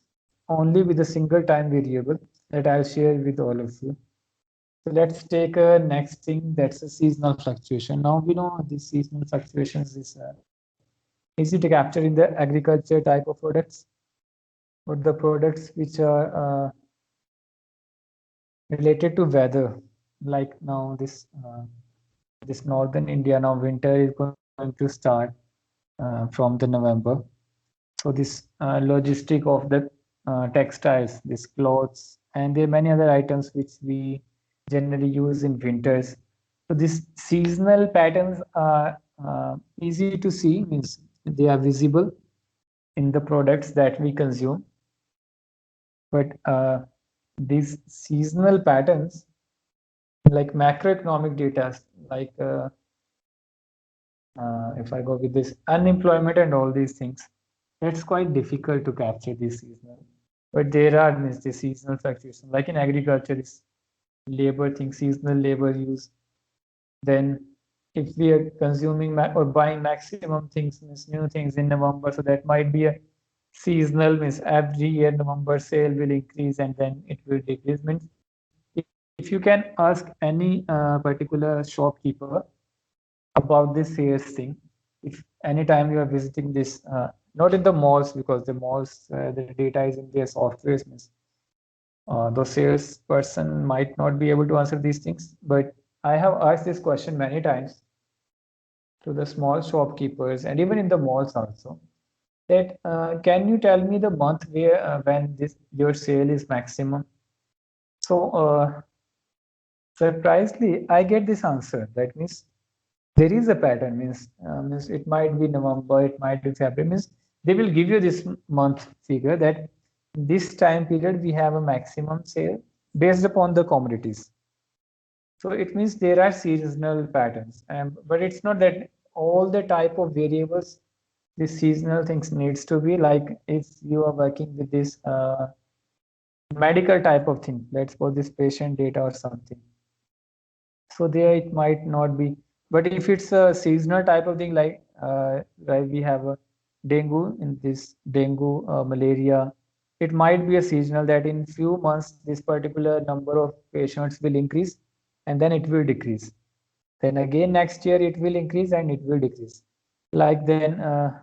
only with a single time variable, that I'll share with all of you. So let's take a next thing, that's a seasonal fluctuation. Now we know these seasonal fluctuations is easy to capture in the agriculture type of products, or the products which are related to weather. Like now this northern India, now winter is going to start from the November. So this logistic of the textiles, these clothes, and there are many other items which we generally use in winters. So these seasonal patterns are easy to see, means they are visible in the products that we consume. But these seasonal patterns, like macroeconomic data, like if I go with this unemployment and all these things, That's quite difficult to capture this seasonal. But there are means the seasonal fluctuation, like in agriculture, is labor thing, seasonal labor use. Then if we are consuming or buying maximum things, means new things in November, so that might be a seasonal, means every year November sale will increase and then it will decrease. Means if you can ask any particular shopkeeper about this sales thing, if anytime you are visiting this, not in the malls, because the malls, the data is in their software, means the salesperson might not be able to answer these things. But I have asked this question many times to the small shopkeepers and even in the malls also, that can you tell me the month where when this your sale is maximum? So surprisingly, I get this answer. That means there is a pattern. Means it might be November, it might be February. Means they will give you this month figure that this time period we have a maximum sale based upon the commodities. So it means there are seasonal patterns, but it's not that all the type of variables, the seasonal things needs to be like if you are working with this medical type of thing, let's suppose this patient data or something. So there it might not be, but if it's a seasonal type of thing, like we have a dengue in this dengue, malaria, it might be a seasonal that in few months this particular number of patients will increase and then it will decrease. Then again next year it will increase and it will decrease. Like then,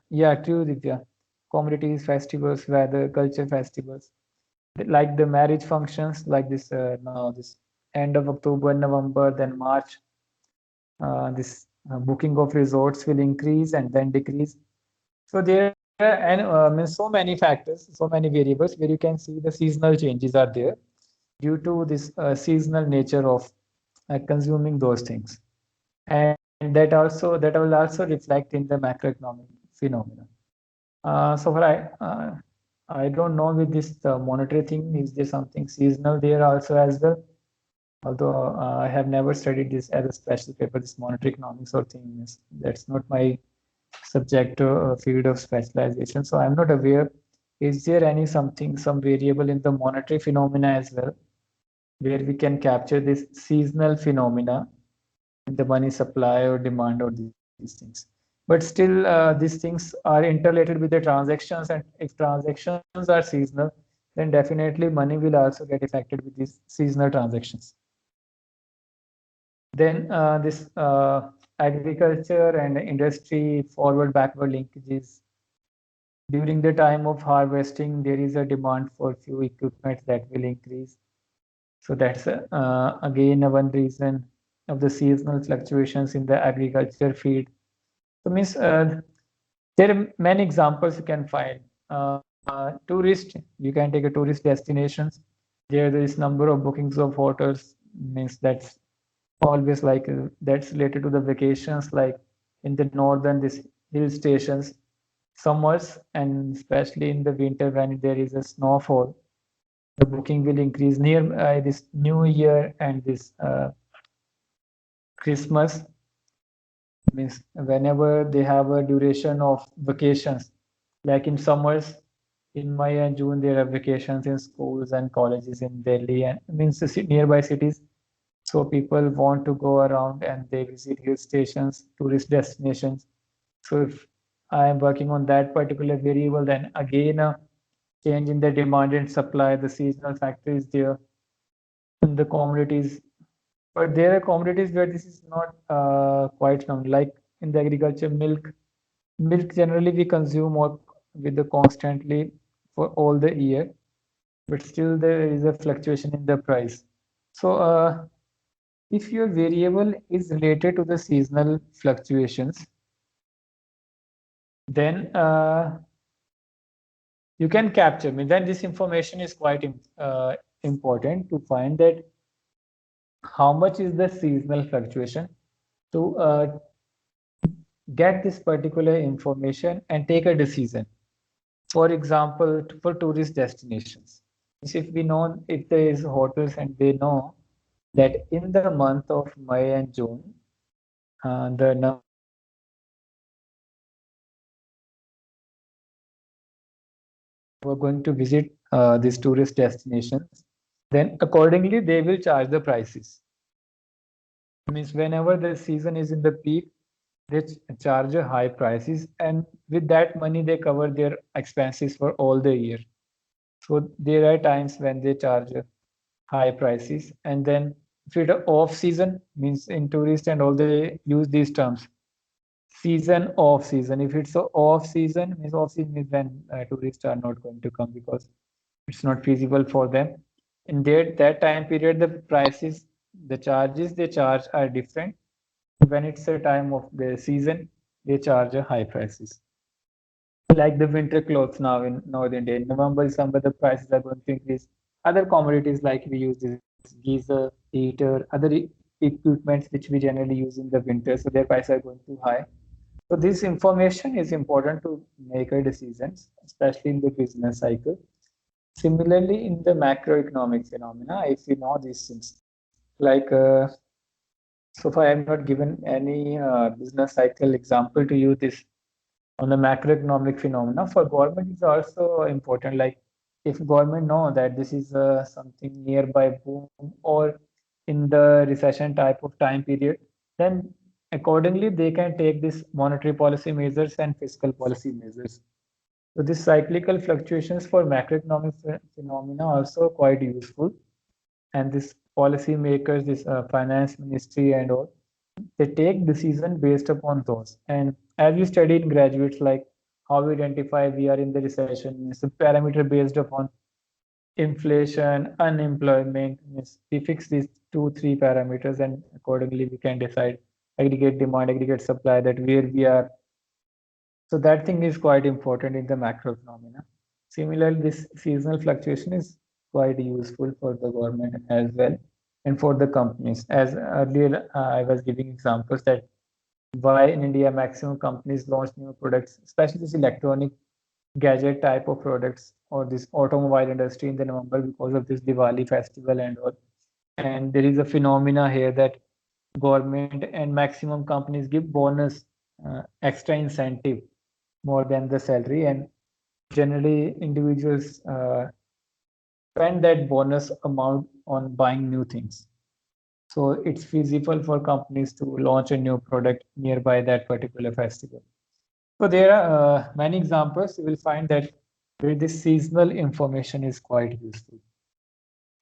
yeah, true, Divya. Commodities, festivals, weather, culture festivals, like the marriage functions, like this now this end of October, November, then March. This booking of resorts will increase and then decrease. So there are and means so many factors, so many variables where you can see the seasonal changes are there due to this seasonal nature of consuming those things, and that will also reflect in the macroeconomic phenomena. So for I don't know with this monetary thing, is there something seasonal there also as well? Although I have never studied this as a special paper, this monetary economics or thing is that's not my subject or field of specialization. So I'm not aware. Is there any something, some variable in the monetary phenomena as well, where we can capture this seasonal phenomena in the money supply or demand or these things? But still, these things are interrelated with the transactions, and if transactions are seasonal, then definitely money will also get affected with these seasonal transactions. Then this agriculture and industry forward backward linkages. During the time of harvesting, there is a demand for few equipment that will increase. So that's again one reason of the seasonal fluctuations in the agriculture field. So means there are many examples you can find. Tourist, you can take a tourist destinations. There is number of bookings of hotels, means that's always like that's related to the vacations, like in the northern this hill stations, summers, and especially in the winter when there is a snowfall, the booking will increase near this new year and this Christmas. Means whenever they have a duration of vacations, like in summers, in May and June there are vacations in schools and colleges in Delhi and means the nearby cities. So people want to go around and they visit hill stations, tourist destinations. So if I am working on that particular variable, then again a change in the demand and supply, the seasonal factor is there in the commodities. But there are commodities where this is not quite known, like in the agriculture, milk. Milk generally we consume more with the constantly for all the year, but still there is a fluctuation in the price. So if your variable is related to the seasonal fluctuations, then you can capture. I mean, then this information is quite important to find that how much is the seasonal fluctuation to get this particular information and take a decision. For example, for tourist destinations, if we know if there is hotels and they know that in the month of May and June, the who are going to visit these tourist destinations, then accordingly they will charge the prices. Means whenever the season is in the peak, they charge a high prices, and with that money they cover their expenses for all the year. So there are times when they charge high prices, and then if it's off season, means in tourist and all they use these terms, season off season. If it's a off season, means off season is when tourists are not going to come because it's not feasible for them. In that time period, the prices, the charges they charge are different. When it's a time of the season, they charge a high prices. Like the winter clothes now in North India, in November, December, the prices are going to increase. Other commodities like we use this geyser, heater, other equipments which we generally use in the winter, so their prices are going too high. So this information is important to make a decisions, especially in the business cycle. Similarly, in the macroeconomic phenomena, if you know these things, like so far I have not given any business cycle example to you this on the macroeconomic phenomena. For government is also important. Like if government know that this is something nearby boom or in the recession type of time period, then accordingly they can take this monetary policy measures and fiscal policy measures. So this cyclical fluctuations for macroeconomic phenomena are also quite useful. And this policy makers, this finance ministry and all, they take decision based upon those. And as we study in graduates, like how we identify we are in the recession, it's a parameter based upon inflation, unemployment. We fix these 2, 3 parameters, and accordingly we can decide aggregate demand, aggregate supply, that where we are. So that thing is quite important in the macro phenomena. Similarly, this seasonal fluctuation is quite useful for the government as well and for the companies. As earlier I was giving examples that why in India maximum companies launch new products, especially this electronic gadget type of products or this automobile industry in the November because of this Diwali festival and all. And there is a phenomena here that government and maximum companies give bonus, extra incentive more than the salary, and generally individuals spend that bonus amount on buying new things. So it's feasible for companies to launch a new product nearby that particular festival. So there are many examples. You will find that where this seasonal information is quite useful.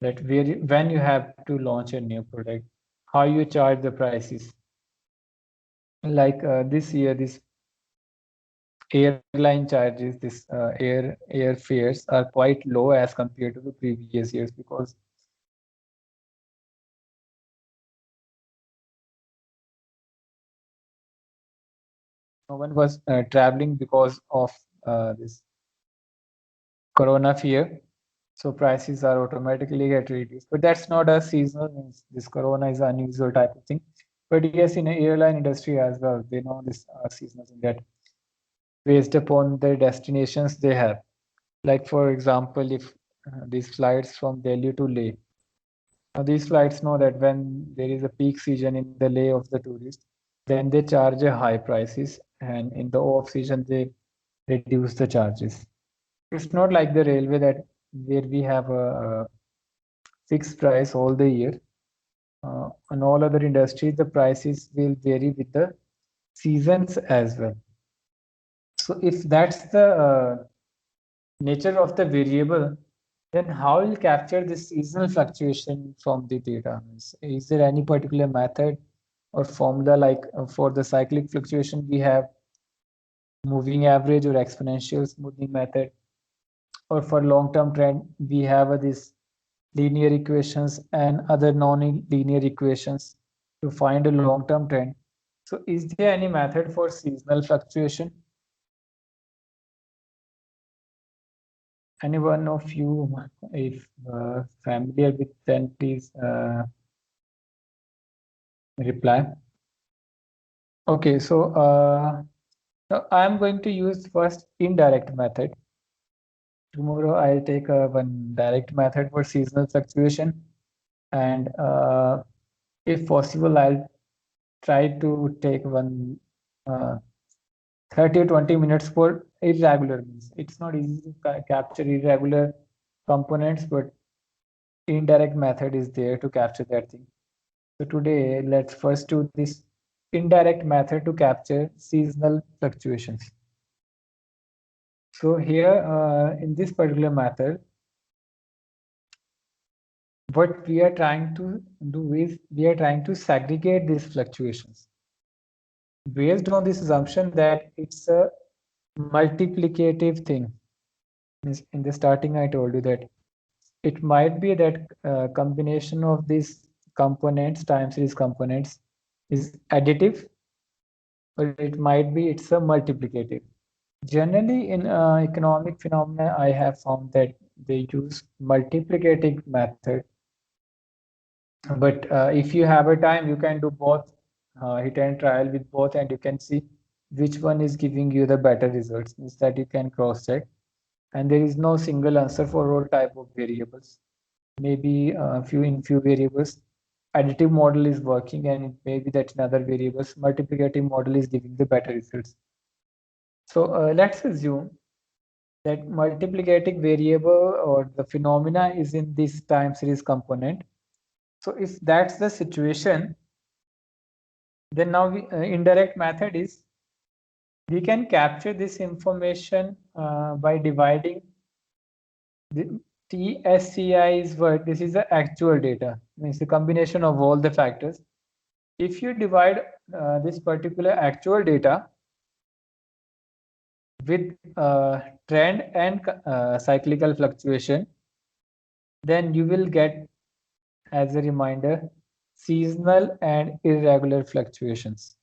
That when you have to launch a new product, how you charge the prices. Like this year, this airline charges, this air fares are quite low as compared to the previous years because no one was traveling because of this corona fear. So prices are automatically get reduced. But that's not a seasonal, means this corona is an unusual type of thing. But yes, in the airline industry as well, they know this seasonal thing that based upon the destinations they have. Like for example, if these flights from Delhi to Leh, these flights know that when there is a peak season in the Leh of the tourist, then they charge a high prices, and in the off season they reduce the charges. It's not like the railway that where we have a fixed price all the year. On all other industries, the prices will vary with the seasons as well. So if that's the nature of the variable, then how will capture this seasonal fluctuation from the data? Is there any particular method or formula like for the cyclic fluctuation we have moving average or exponential smoothing method, or for long-term trend we have this linear equations and other non-linear equations to find a long-term trend. So is there any method for seasonal fluctuation? Any one of you, if familiar with, then please reply. Okay, so I'm going to use first indirect method. Tomorrow I'll take one direct method for seasonal fluctuation, and if possible, I'll try to take one 30 or 20 minutes for irregular means it's not easy to capture irregular components, but indirect method is there to capture that thing. So today, let's first do this indirect method to capture seasonal fluctuations. So here, in this particular method, what we are trying to do is we are trying to segregate these fluctuations based on this assumption that it's a multiplicative thing. In the starting, I told you that it might be that combination of these components, time series components, is additive, or it might be it's a multiplicative. Generally, in economic phenomena, I have found that they use multiplicative method. But if you have a time, you can do both hit and trial with both, and you can see which one is giving you the better results. Is that you can cross check, and there is no single answer for all type of variables. Maybe few variables, additive model is working, and maybe that in other variables, multiplicative model is giving the better results. So let's assume that multiplicative variable or the phenomena is in this time series component. So if that's the situation, then now indirect method is we can capture this information by dividing the TSCI is what this is the actual data, means the combination of all the factors. If you divide this particular actual data with trend and cyclical fluctuation, then you will get, as a reminder, seasonal and irregular fluctuations.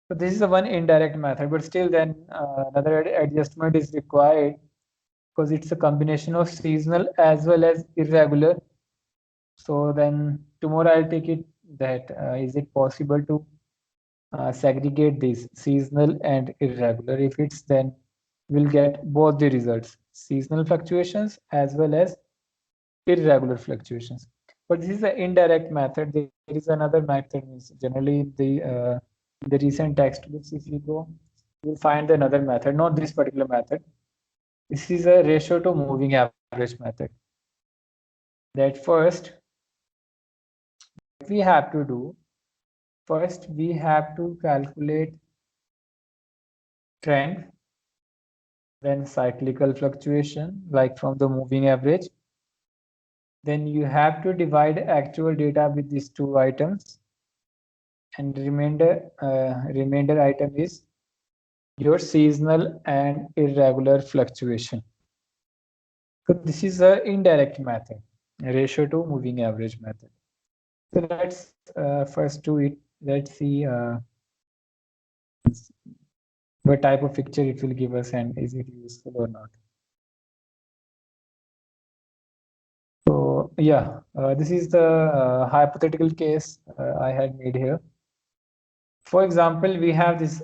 So this is the one indirect method, but still then another adjustment is required because it's a combination of seasonal as well as irregular. So then tomorrow I'll take it that is it possible to segregate these seasonal and irregular. If it's then we'll get both the results, seasonal fluctuations as well as irregular fluctuations. But this is an indirect method. There is another method. Generally, the recent textbooks, if you go, you'll find another method, not this particular method. This is a ratio to moving average method. That first, we have to do, first we have to calculate trend, then cyclical fluctuation, like from the moving average. Then you have to divide actual data with these two items, and remainder item is your seasonal and irregular fluctuation. So this is an indirect method, ratio to moving average method. So let's first do it. Let's see what type of picture it will give us and is it useful or not. So yeah, this is the hypothetical case I had made here. For example, we have this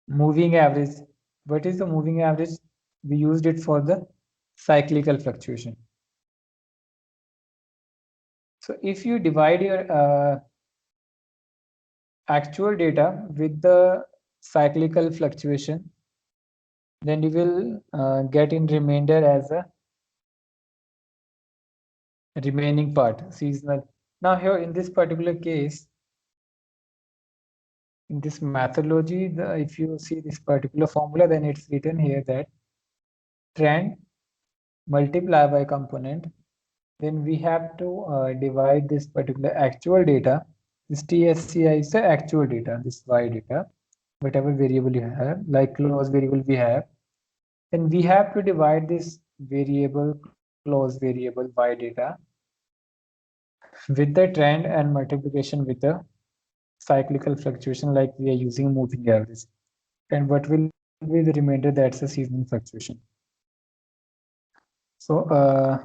moving average. What is the moving average? We used it for the cyclical fluctuation. So if you divide your actual data with the cyclical fluctuation, then you will get in remainder as a remaining part, seasonal. Now here in this particular case, in this methodology, if you see this particular formula, then it's written here that trend multiply by component, then we have to divide this particular actual data. This TSCI is the actual data, this Y data, whatever variable you have, like close variable we have, then we have to divide this variable, close variable Y data, with the trend and multiplication with the cyclical fluctuation, like we are using moving average. And what will be the remainder? That's a seasonal fluctuation. So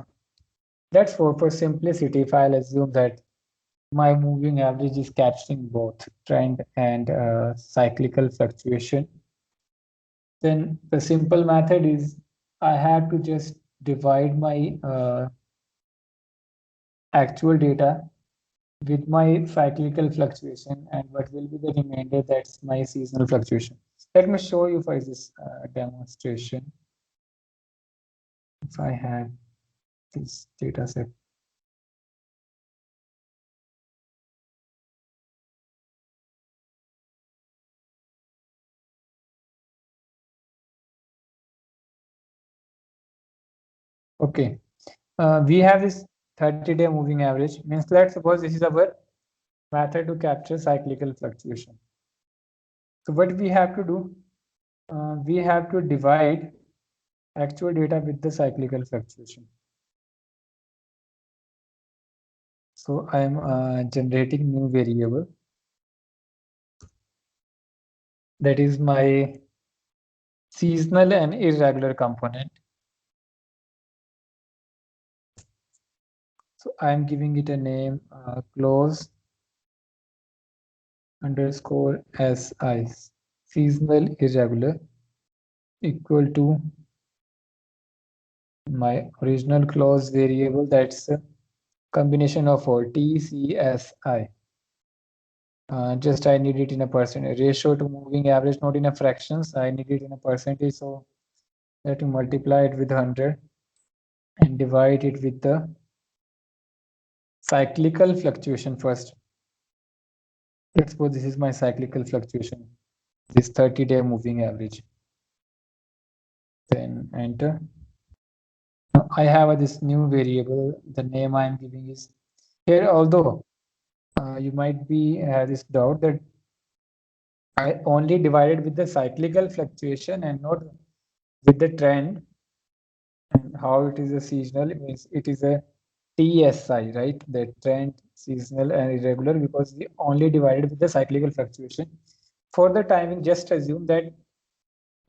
that's for simplicity. If I'll assume that my moving average is capturing both trend and cyclical fluctuation, then the simple method is I have to just divide my actual data with my cyclical fluctuation, and what will be the remainder? That's my seasonal fluctuation. Let me show you for this demonstration. If I have this data set. Okay, we have this 30-day moving average. Means let's suppose this is our method to capture cyclical fluctuation. So what we have to do, we have to divide actual data with the cyclical fluctuation. So I am generating new variable. That is my seasonal and irregular component. So I am giving it a name, close underscore SI, seasonal irregular, equal to my original close variable. That's a combination of all TCSI. Just I need it in a percentage ratio to moving average, not in a fractions. I need it in a percentage. So let me multiply it with 100 and divide it with the cyclical fluctuation first. Let's suppose this is my cyclical fluctuation, this 30-day moving average. Then enter. Now I have this new variable. The name I am giving is here, although you might be this doubt that I only divided with the cyclical fluctuation and not with the trend. And how it is a seasonal, it means it is a TSI, right? The trend, seasonal and irregular, because we only divided with the cyclical fluctuation. For the timing, just assume that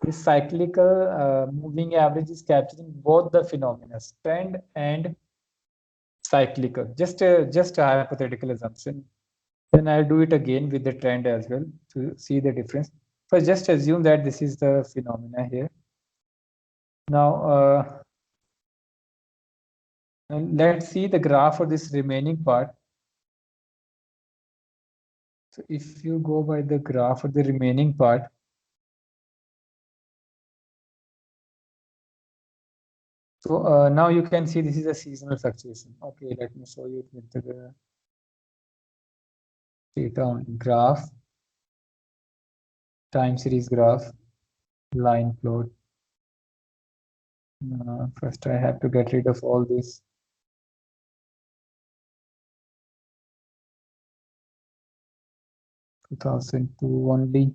this cyclical moving average is capturing both the phenomena, trend and cyclical. Just a hypothetical assumption. Then I'll do it again with the trend as well to see the difference. So just assume that this is the phenomena here. Now, let's see the graph for this remaining part. So if you go by the graph for the remaining part, so now you can see this is a seasonal fluctuation. Okay, let me show you with the data on graph, time series graph, line plot. First, I have to get rid of all this. Two 2002 only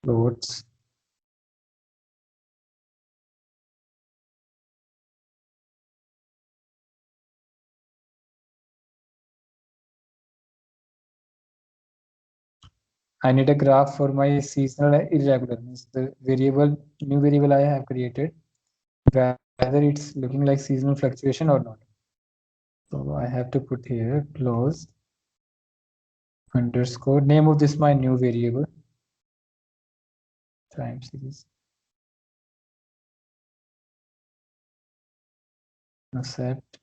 plots. I need a graph for my seasonal irregular, means the variable, new variable I have created, whether it's looking like seasonal fluctuation or not. So I have to put here close underscore, name of this my new variable, time series. Accept.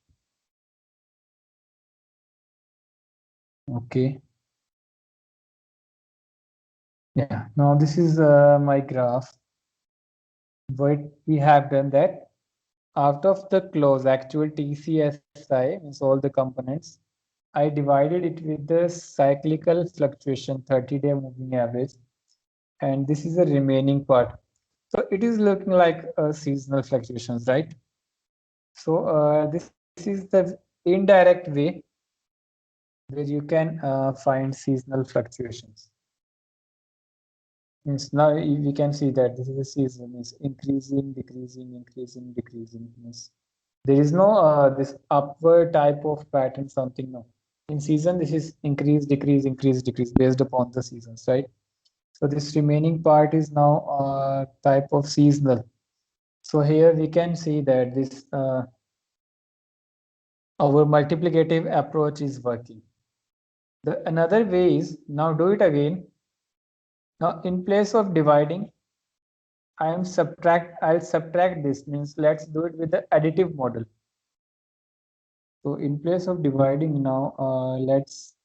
Okay. Yeah, now this is my graph. What we have done that out of the close actual TCSI, means all the components, I divided it with the cyclical fluctuation 30-day moving average, and this is the remaining part. So it is looking like seasonal fluctuations, right? So this is the indirect way where you can find seasonal fluctuations. Means now we can see that this is a season is increasing, decreasing, increasing, decreasing. Means there is no this upward type of pattern, something. No, in season this is increase, decrease, increase, decrease based upon the seasons, right? So this remaining part is now type of seasonal. So here we can see that this our multiplicative approach is working. The another way is, now do it again. Now in place of dividing, I'll subtract this, means let's do it with the additive model. So in place of dividing now, let's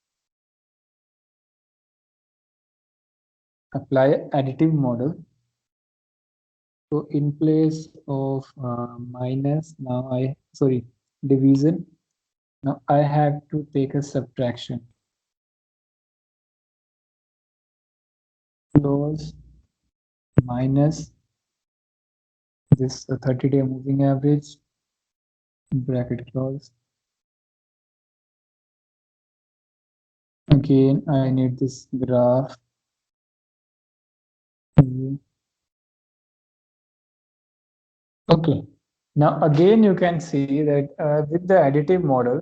apply additive model. So in place of minus, now division. Now I have to take a subtraction. Close minus this 30-day moving average, bracket close. Again, I need this graph. Okay, now again you can see that with the additive model,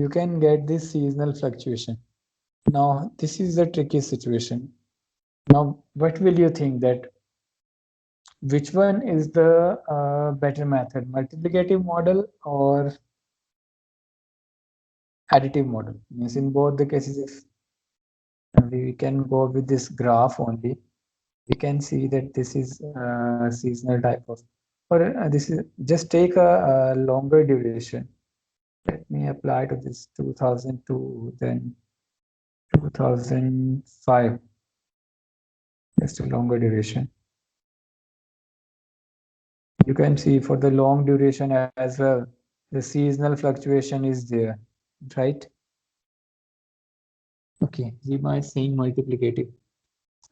you can get this seasonal fluctuation. Now this is a tricky situation. Now what will you think that which one is the better method, multiplicative model or additive model? Means in both the cases, if we can go with this graph only, we can see that this is a seasonal type of, or this is just take a longer duration. Let me apply to this 2002, then 2005, just a longer duration. You can see for the long duration as well, the seasonal fluctuation is there, right? Okay, we might saying multiplicative.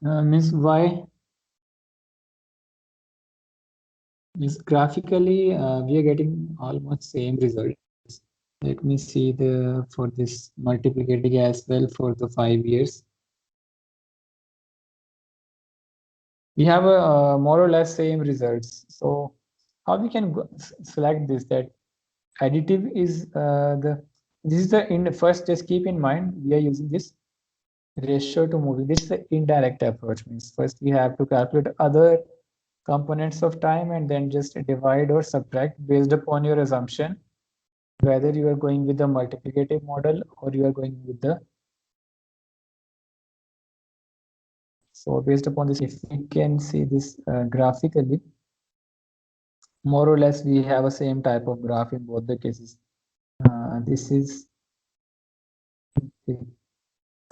Means why? Means graphically, we are getting almost same results. Let me see the for this multiplicative as well for the 5 years. We have a more or less same results. So how we can select this, that additive is this is the in first, just keep in mind we are using this ratio to moving. This is the indirect approach. Means first we have to calculate other components of time and then just divide or subtract based upon your assumption whether you are going with the multiplicative model or you are going with the. So based upon this, if we can see this graphically, more or less we have a same type of graph in both the cases. This is the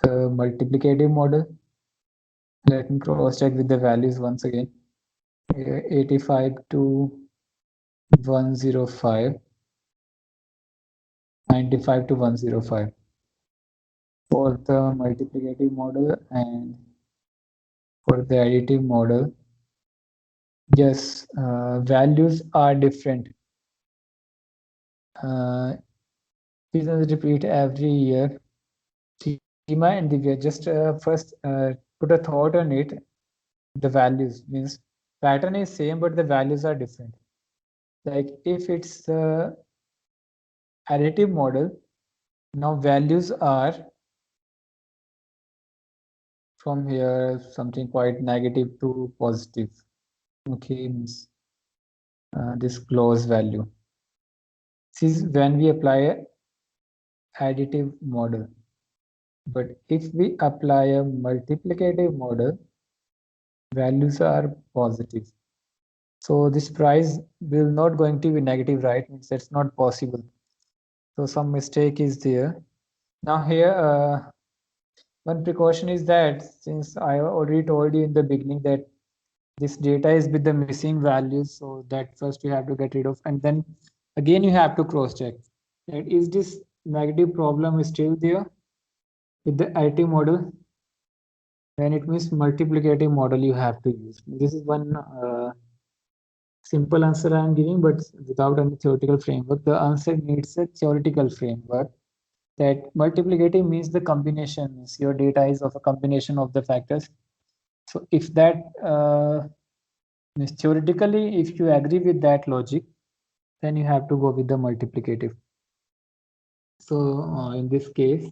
multiplicative model. Let me cross check with the values once again. 85 to 105, 95 to 105 for the multiplicative model, and for the additive model, yes, values are different. Seasons repeat every year. Schema and the just first put a thought on it. The values means pattern is same, but the values are different. Like if it's the additive model, now values are from here something quite negative to positive. Okay, means this close value. This is when we apply additive model. But if we apply a multiplicative model, values are positive. So this price will not going to be negative, right? Means that's not possible. So some mistake is there. Now here, one precaution is that since I already told you in the beginning that this data is with the missing values, so that first you have to get rid of, and then again you have to cross check. And is this negative problem still there with the IT model? Then it means multiplicative model you have to use. This is one simple answer I am giving, but without any theoretical framework. The answer needs a theoretical framework. That multiplicative means the combination, means your data is of a combination of the factors. So if that means theoretically, if you agree with that logic, then you have to go with the multiplicative. So in this case,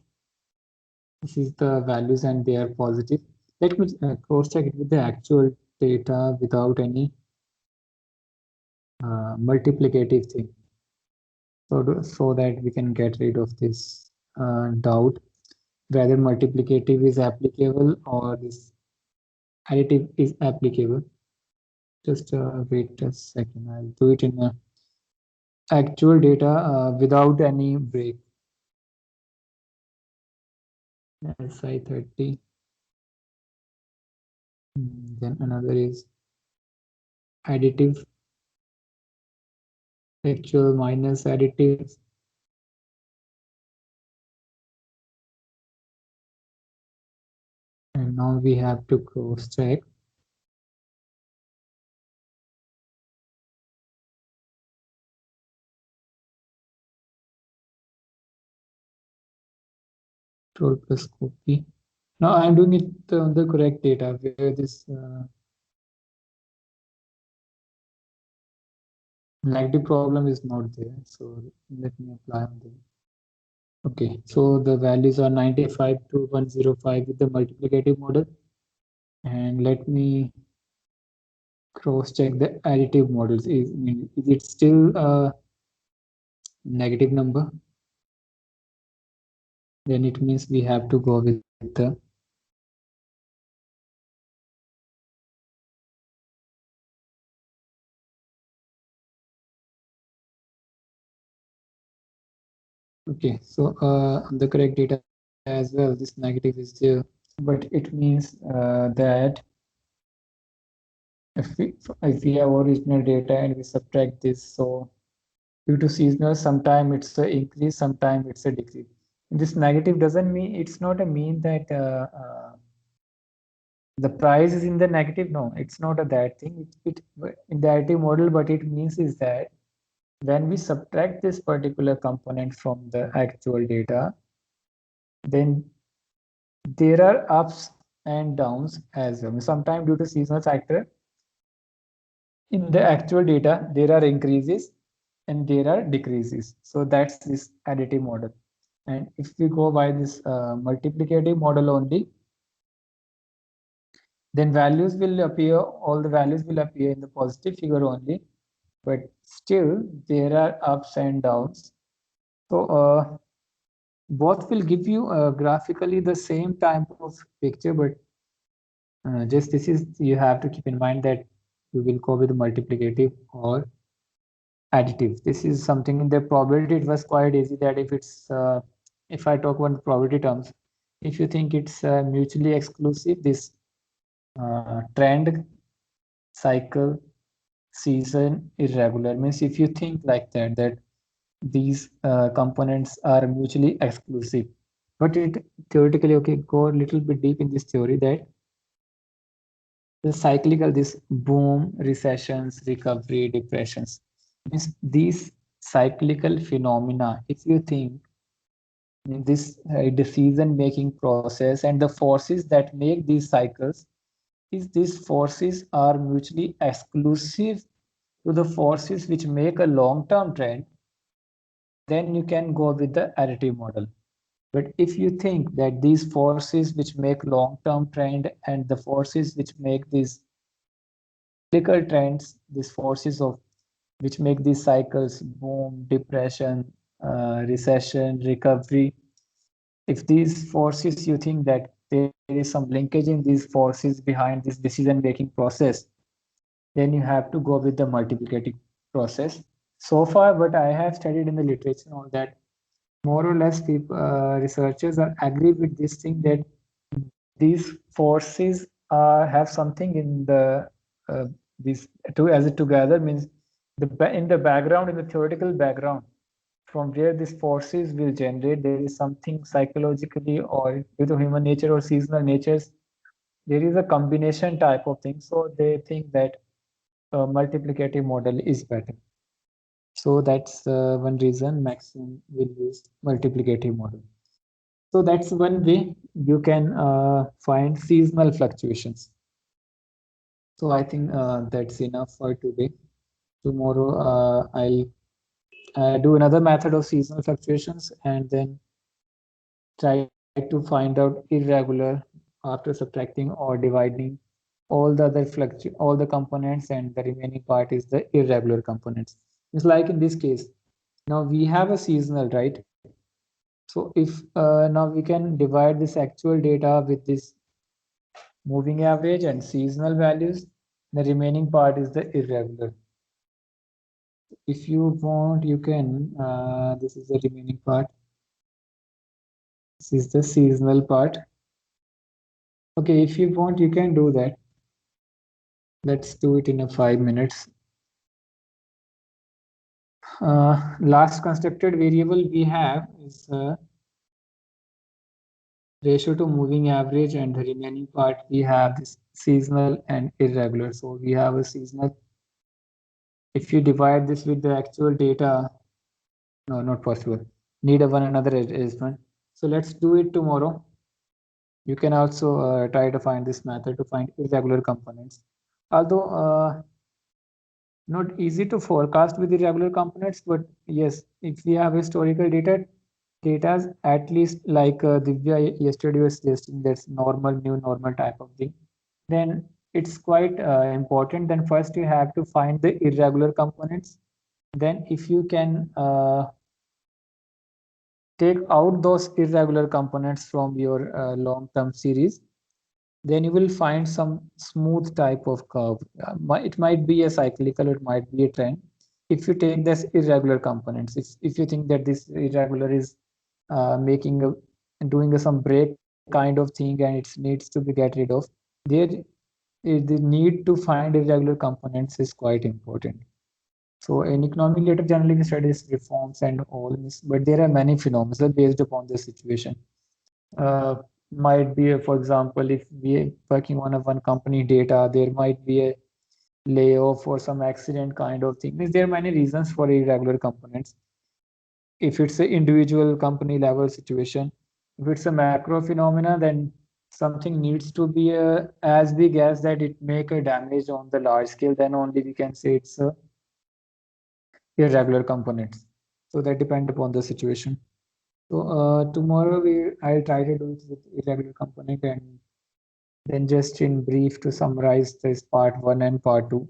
this is the values and they are positive. Let me cross check it with the actual data without any multiplicative thing. So that we can get rid of this doubt whether multiplicative is applicable or this additive is applicable. Just wait a second. I'll do it in actual data without any break. SI30. Then another is additive, actual minus additives. And now we have to cross check. Control plus copy. Now I'm doing it on the correct data where this negative problem is not there. So let me apply on the. Okay, so the values are 95 to 105 with the multiplicative model. And let me cross check the additive models. Is it still a negative number? Then it means we have to go with the okay. So the correct data as well. This negative is there, but it means that if we have original data and we subtract this, so due to seasonal, sometime it's a increase, sometime it's a decrease. This negative doesn't mean it's not a mean that the price is in the negative. No, it's not a that thing. It in the additive model, but it means is that when we subtract this particular component from the actual data, then there are ups and downs as well. Sometimes due to seasonal factor, in the actual data, there are increases and there are decreases. So that's this additive model. And if we go by this multiplicative model only, then values will appear, all the values will appear in the positive figure only, but still there are ups and downs. So both will give you graphically the same type of picture, but just this is, you have to keep in mind that you will go with multiplicative or additive. This is something in the probability, it was quite easy that if it's, if I talk about probability terms, if you think it's mutually exclusive, this trend, cycle, season, irregular means if you think like that, that these components are mutually exclusive. But it theoretically, okay, go a little bit deep in this theory that the cyclical, this boom, recessions, recovery, depressions, means these cyclical phenomena, if you think this decision making process and the forces that make these cycles, is these forces are mutually exclusive to the forces which make a long-term trend, then you can go with the additive model. But if you think that these forces which make long-term trend and the forces which make these cyclical trends, these forces of which make these cycles, boom, depression, recession, recovery, if these forces, you think that there is some linkage in these forces behind this decision-making process, then you have to go with the multiplicative process. So far, what I have studied in the literature on that, more or less people, researchers are agree with this thing that these forces have something in the these two as it together means in the background, in the theoretical background, from where these forces will generate, there is something psychologically or due to human nature or seasonal natures, there is a combination type of thing. So they think that a multiplicative model is better. So that's one reason Maxim will use multiplicative model. So that's one way you can find seasonal fluctuations. So I think that's enough for today. Tomorrow I'll do another method of seasonal fluctuations and then try to find out irregular after subtracting or dividing all the other all the components, and the remaining part is the irregular components. It's like in this case, now we have a seasonal, right? So if now we can divide this actual data with this moving average and seasonal values, the remaining part is the irregular. If you want, you can, this is the remaining part. This is the seasonal part. Okay, if you want, you can do that. Let's do it in 5 minutes. Last constructed variable we have is ratio to moving average, and the remaining part we have this seasonal and irregular. So we have a seasonal. If you divide this with the actual data, no, not possible. Need a one another adjustment. So let's do it tomorrow. You can also try to find this method to find irregular components. Although not easy to forecast with irregular components, but yes, if we have historical data at least like Divya yesterday was suggesting that's normal, new normal type of thing, then it's quite important. Then first you have to find the irregular components. Then if you can take out those irregular components from your long-term series, then you will find some smooth type of curve. It might be a cyclical, it might be a trend. If you take this irregular components, if you think that this irregular is doing some break kind of thing and it needs to be get rid of, there the need to find irregular components is quite important. So in economic data, generally we study reforms and all this, but there are many phenomena based upon the situation. Might be, for example, if we are working on a one company data, there might be a layoff or some accident kind of thing. There are many reasons for irregular components. If it's an individual company level situation, if it's a macro phenomena, then something needs to be as big as that it make a damage on the large scale, then only we can say it's a irregular components. So that depend upon the situation. So tomorrow I'll try to do it with irregular component, and then just in brief to summarize this part 1 and part 2,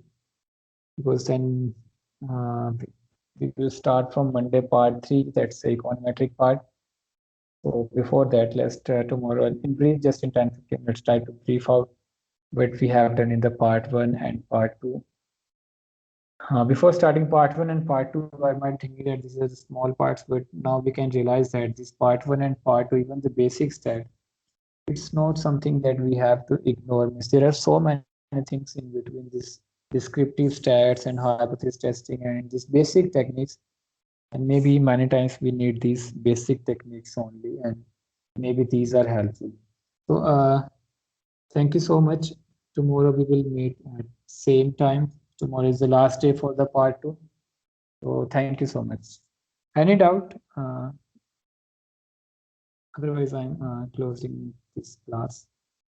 because then uh, we will start from Monday part 3, that's the econometric part. So before that, let's tomorrow in brief, just in 10-15 minutes, try to brief out what we have done in the part 1 and part 2. Before starting part 1 and part 2, I might think that these are the small parts, but now we can realize that this part 1 and part 2, even the basics, that it's not something that we have to ignore. There are so many things in between this descriptive stats and hypothesis testing and these basic techniques. And maybe many times we need these basic techniques only, and maybe these are helpful. So thank you so much. Tomorrow we will meet at same time. Tomorrow is the last day for the part 2. So thank you so much. Any doubt? Otherwise, I'm closing this class.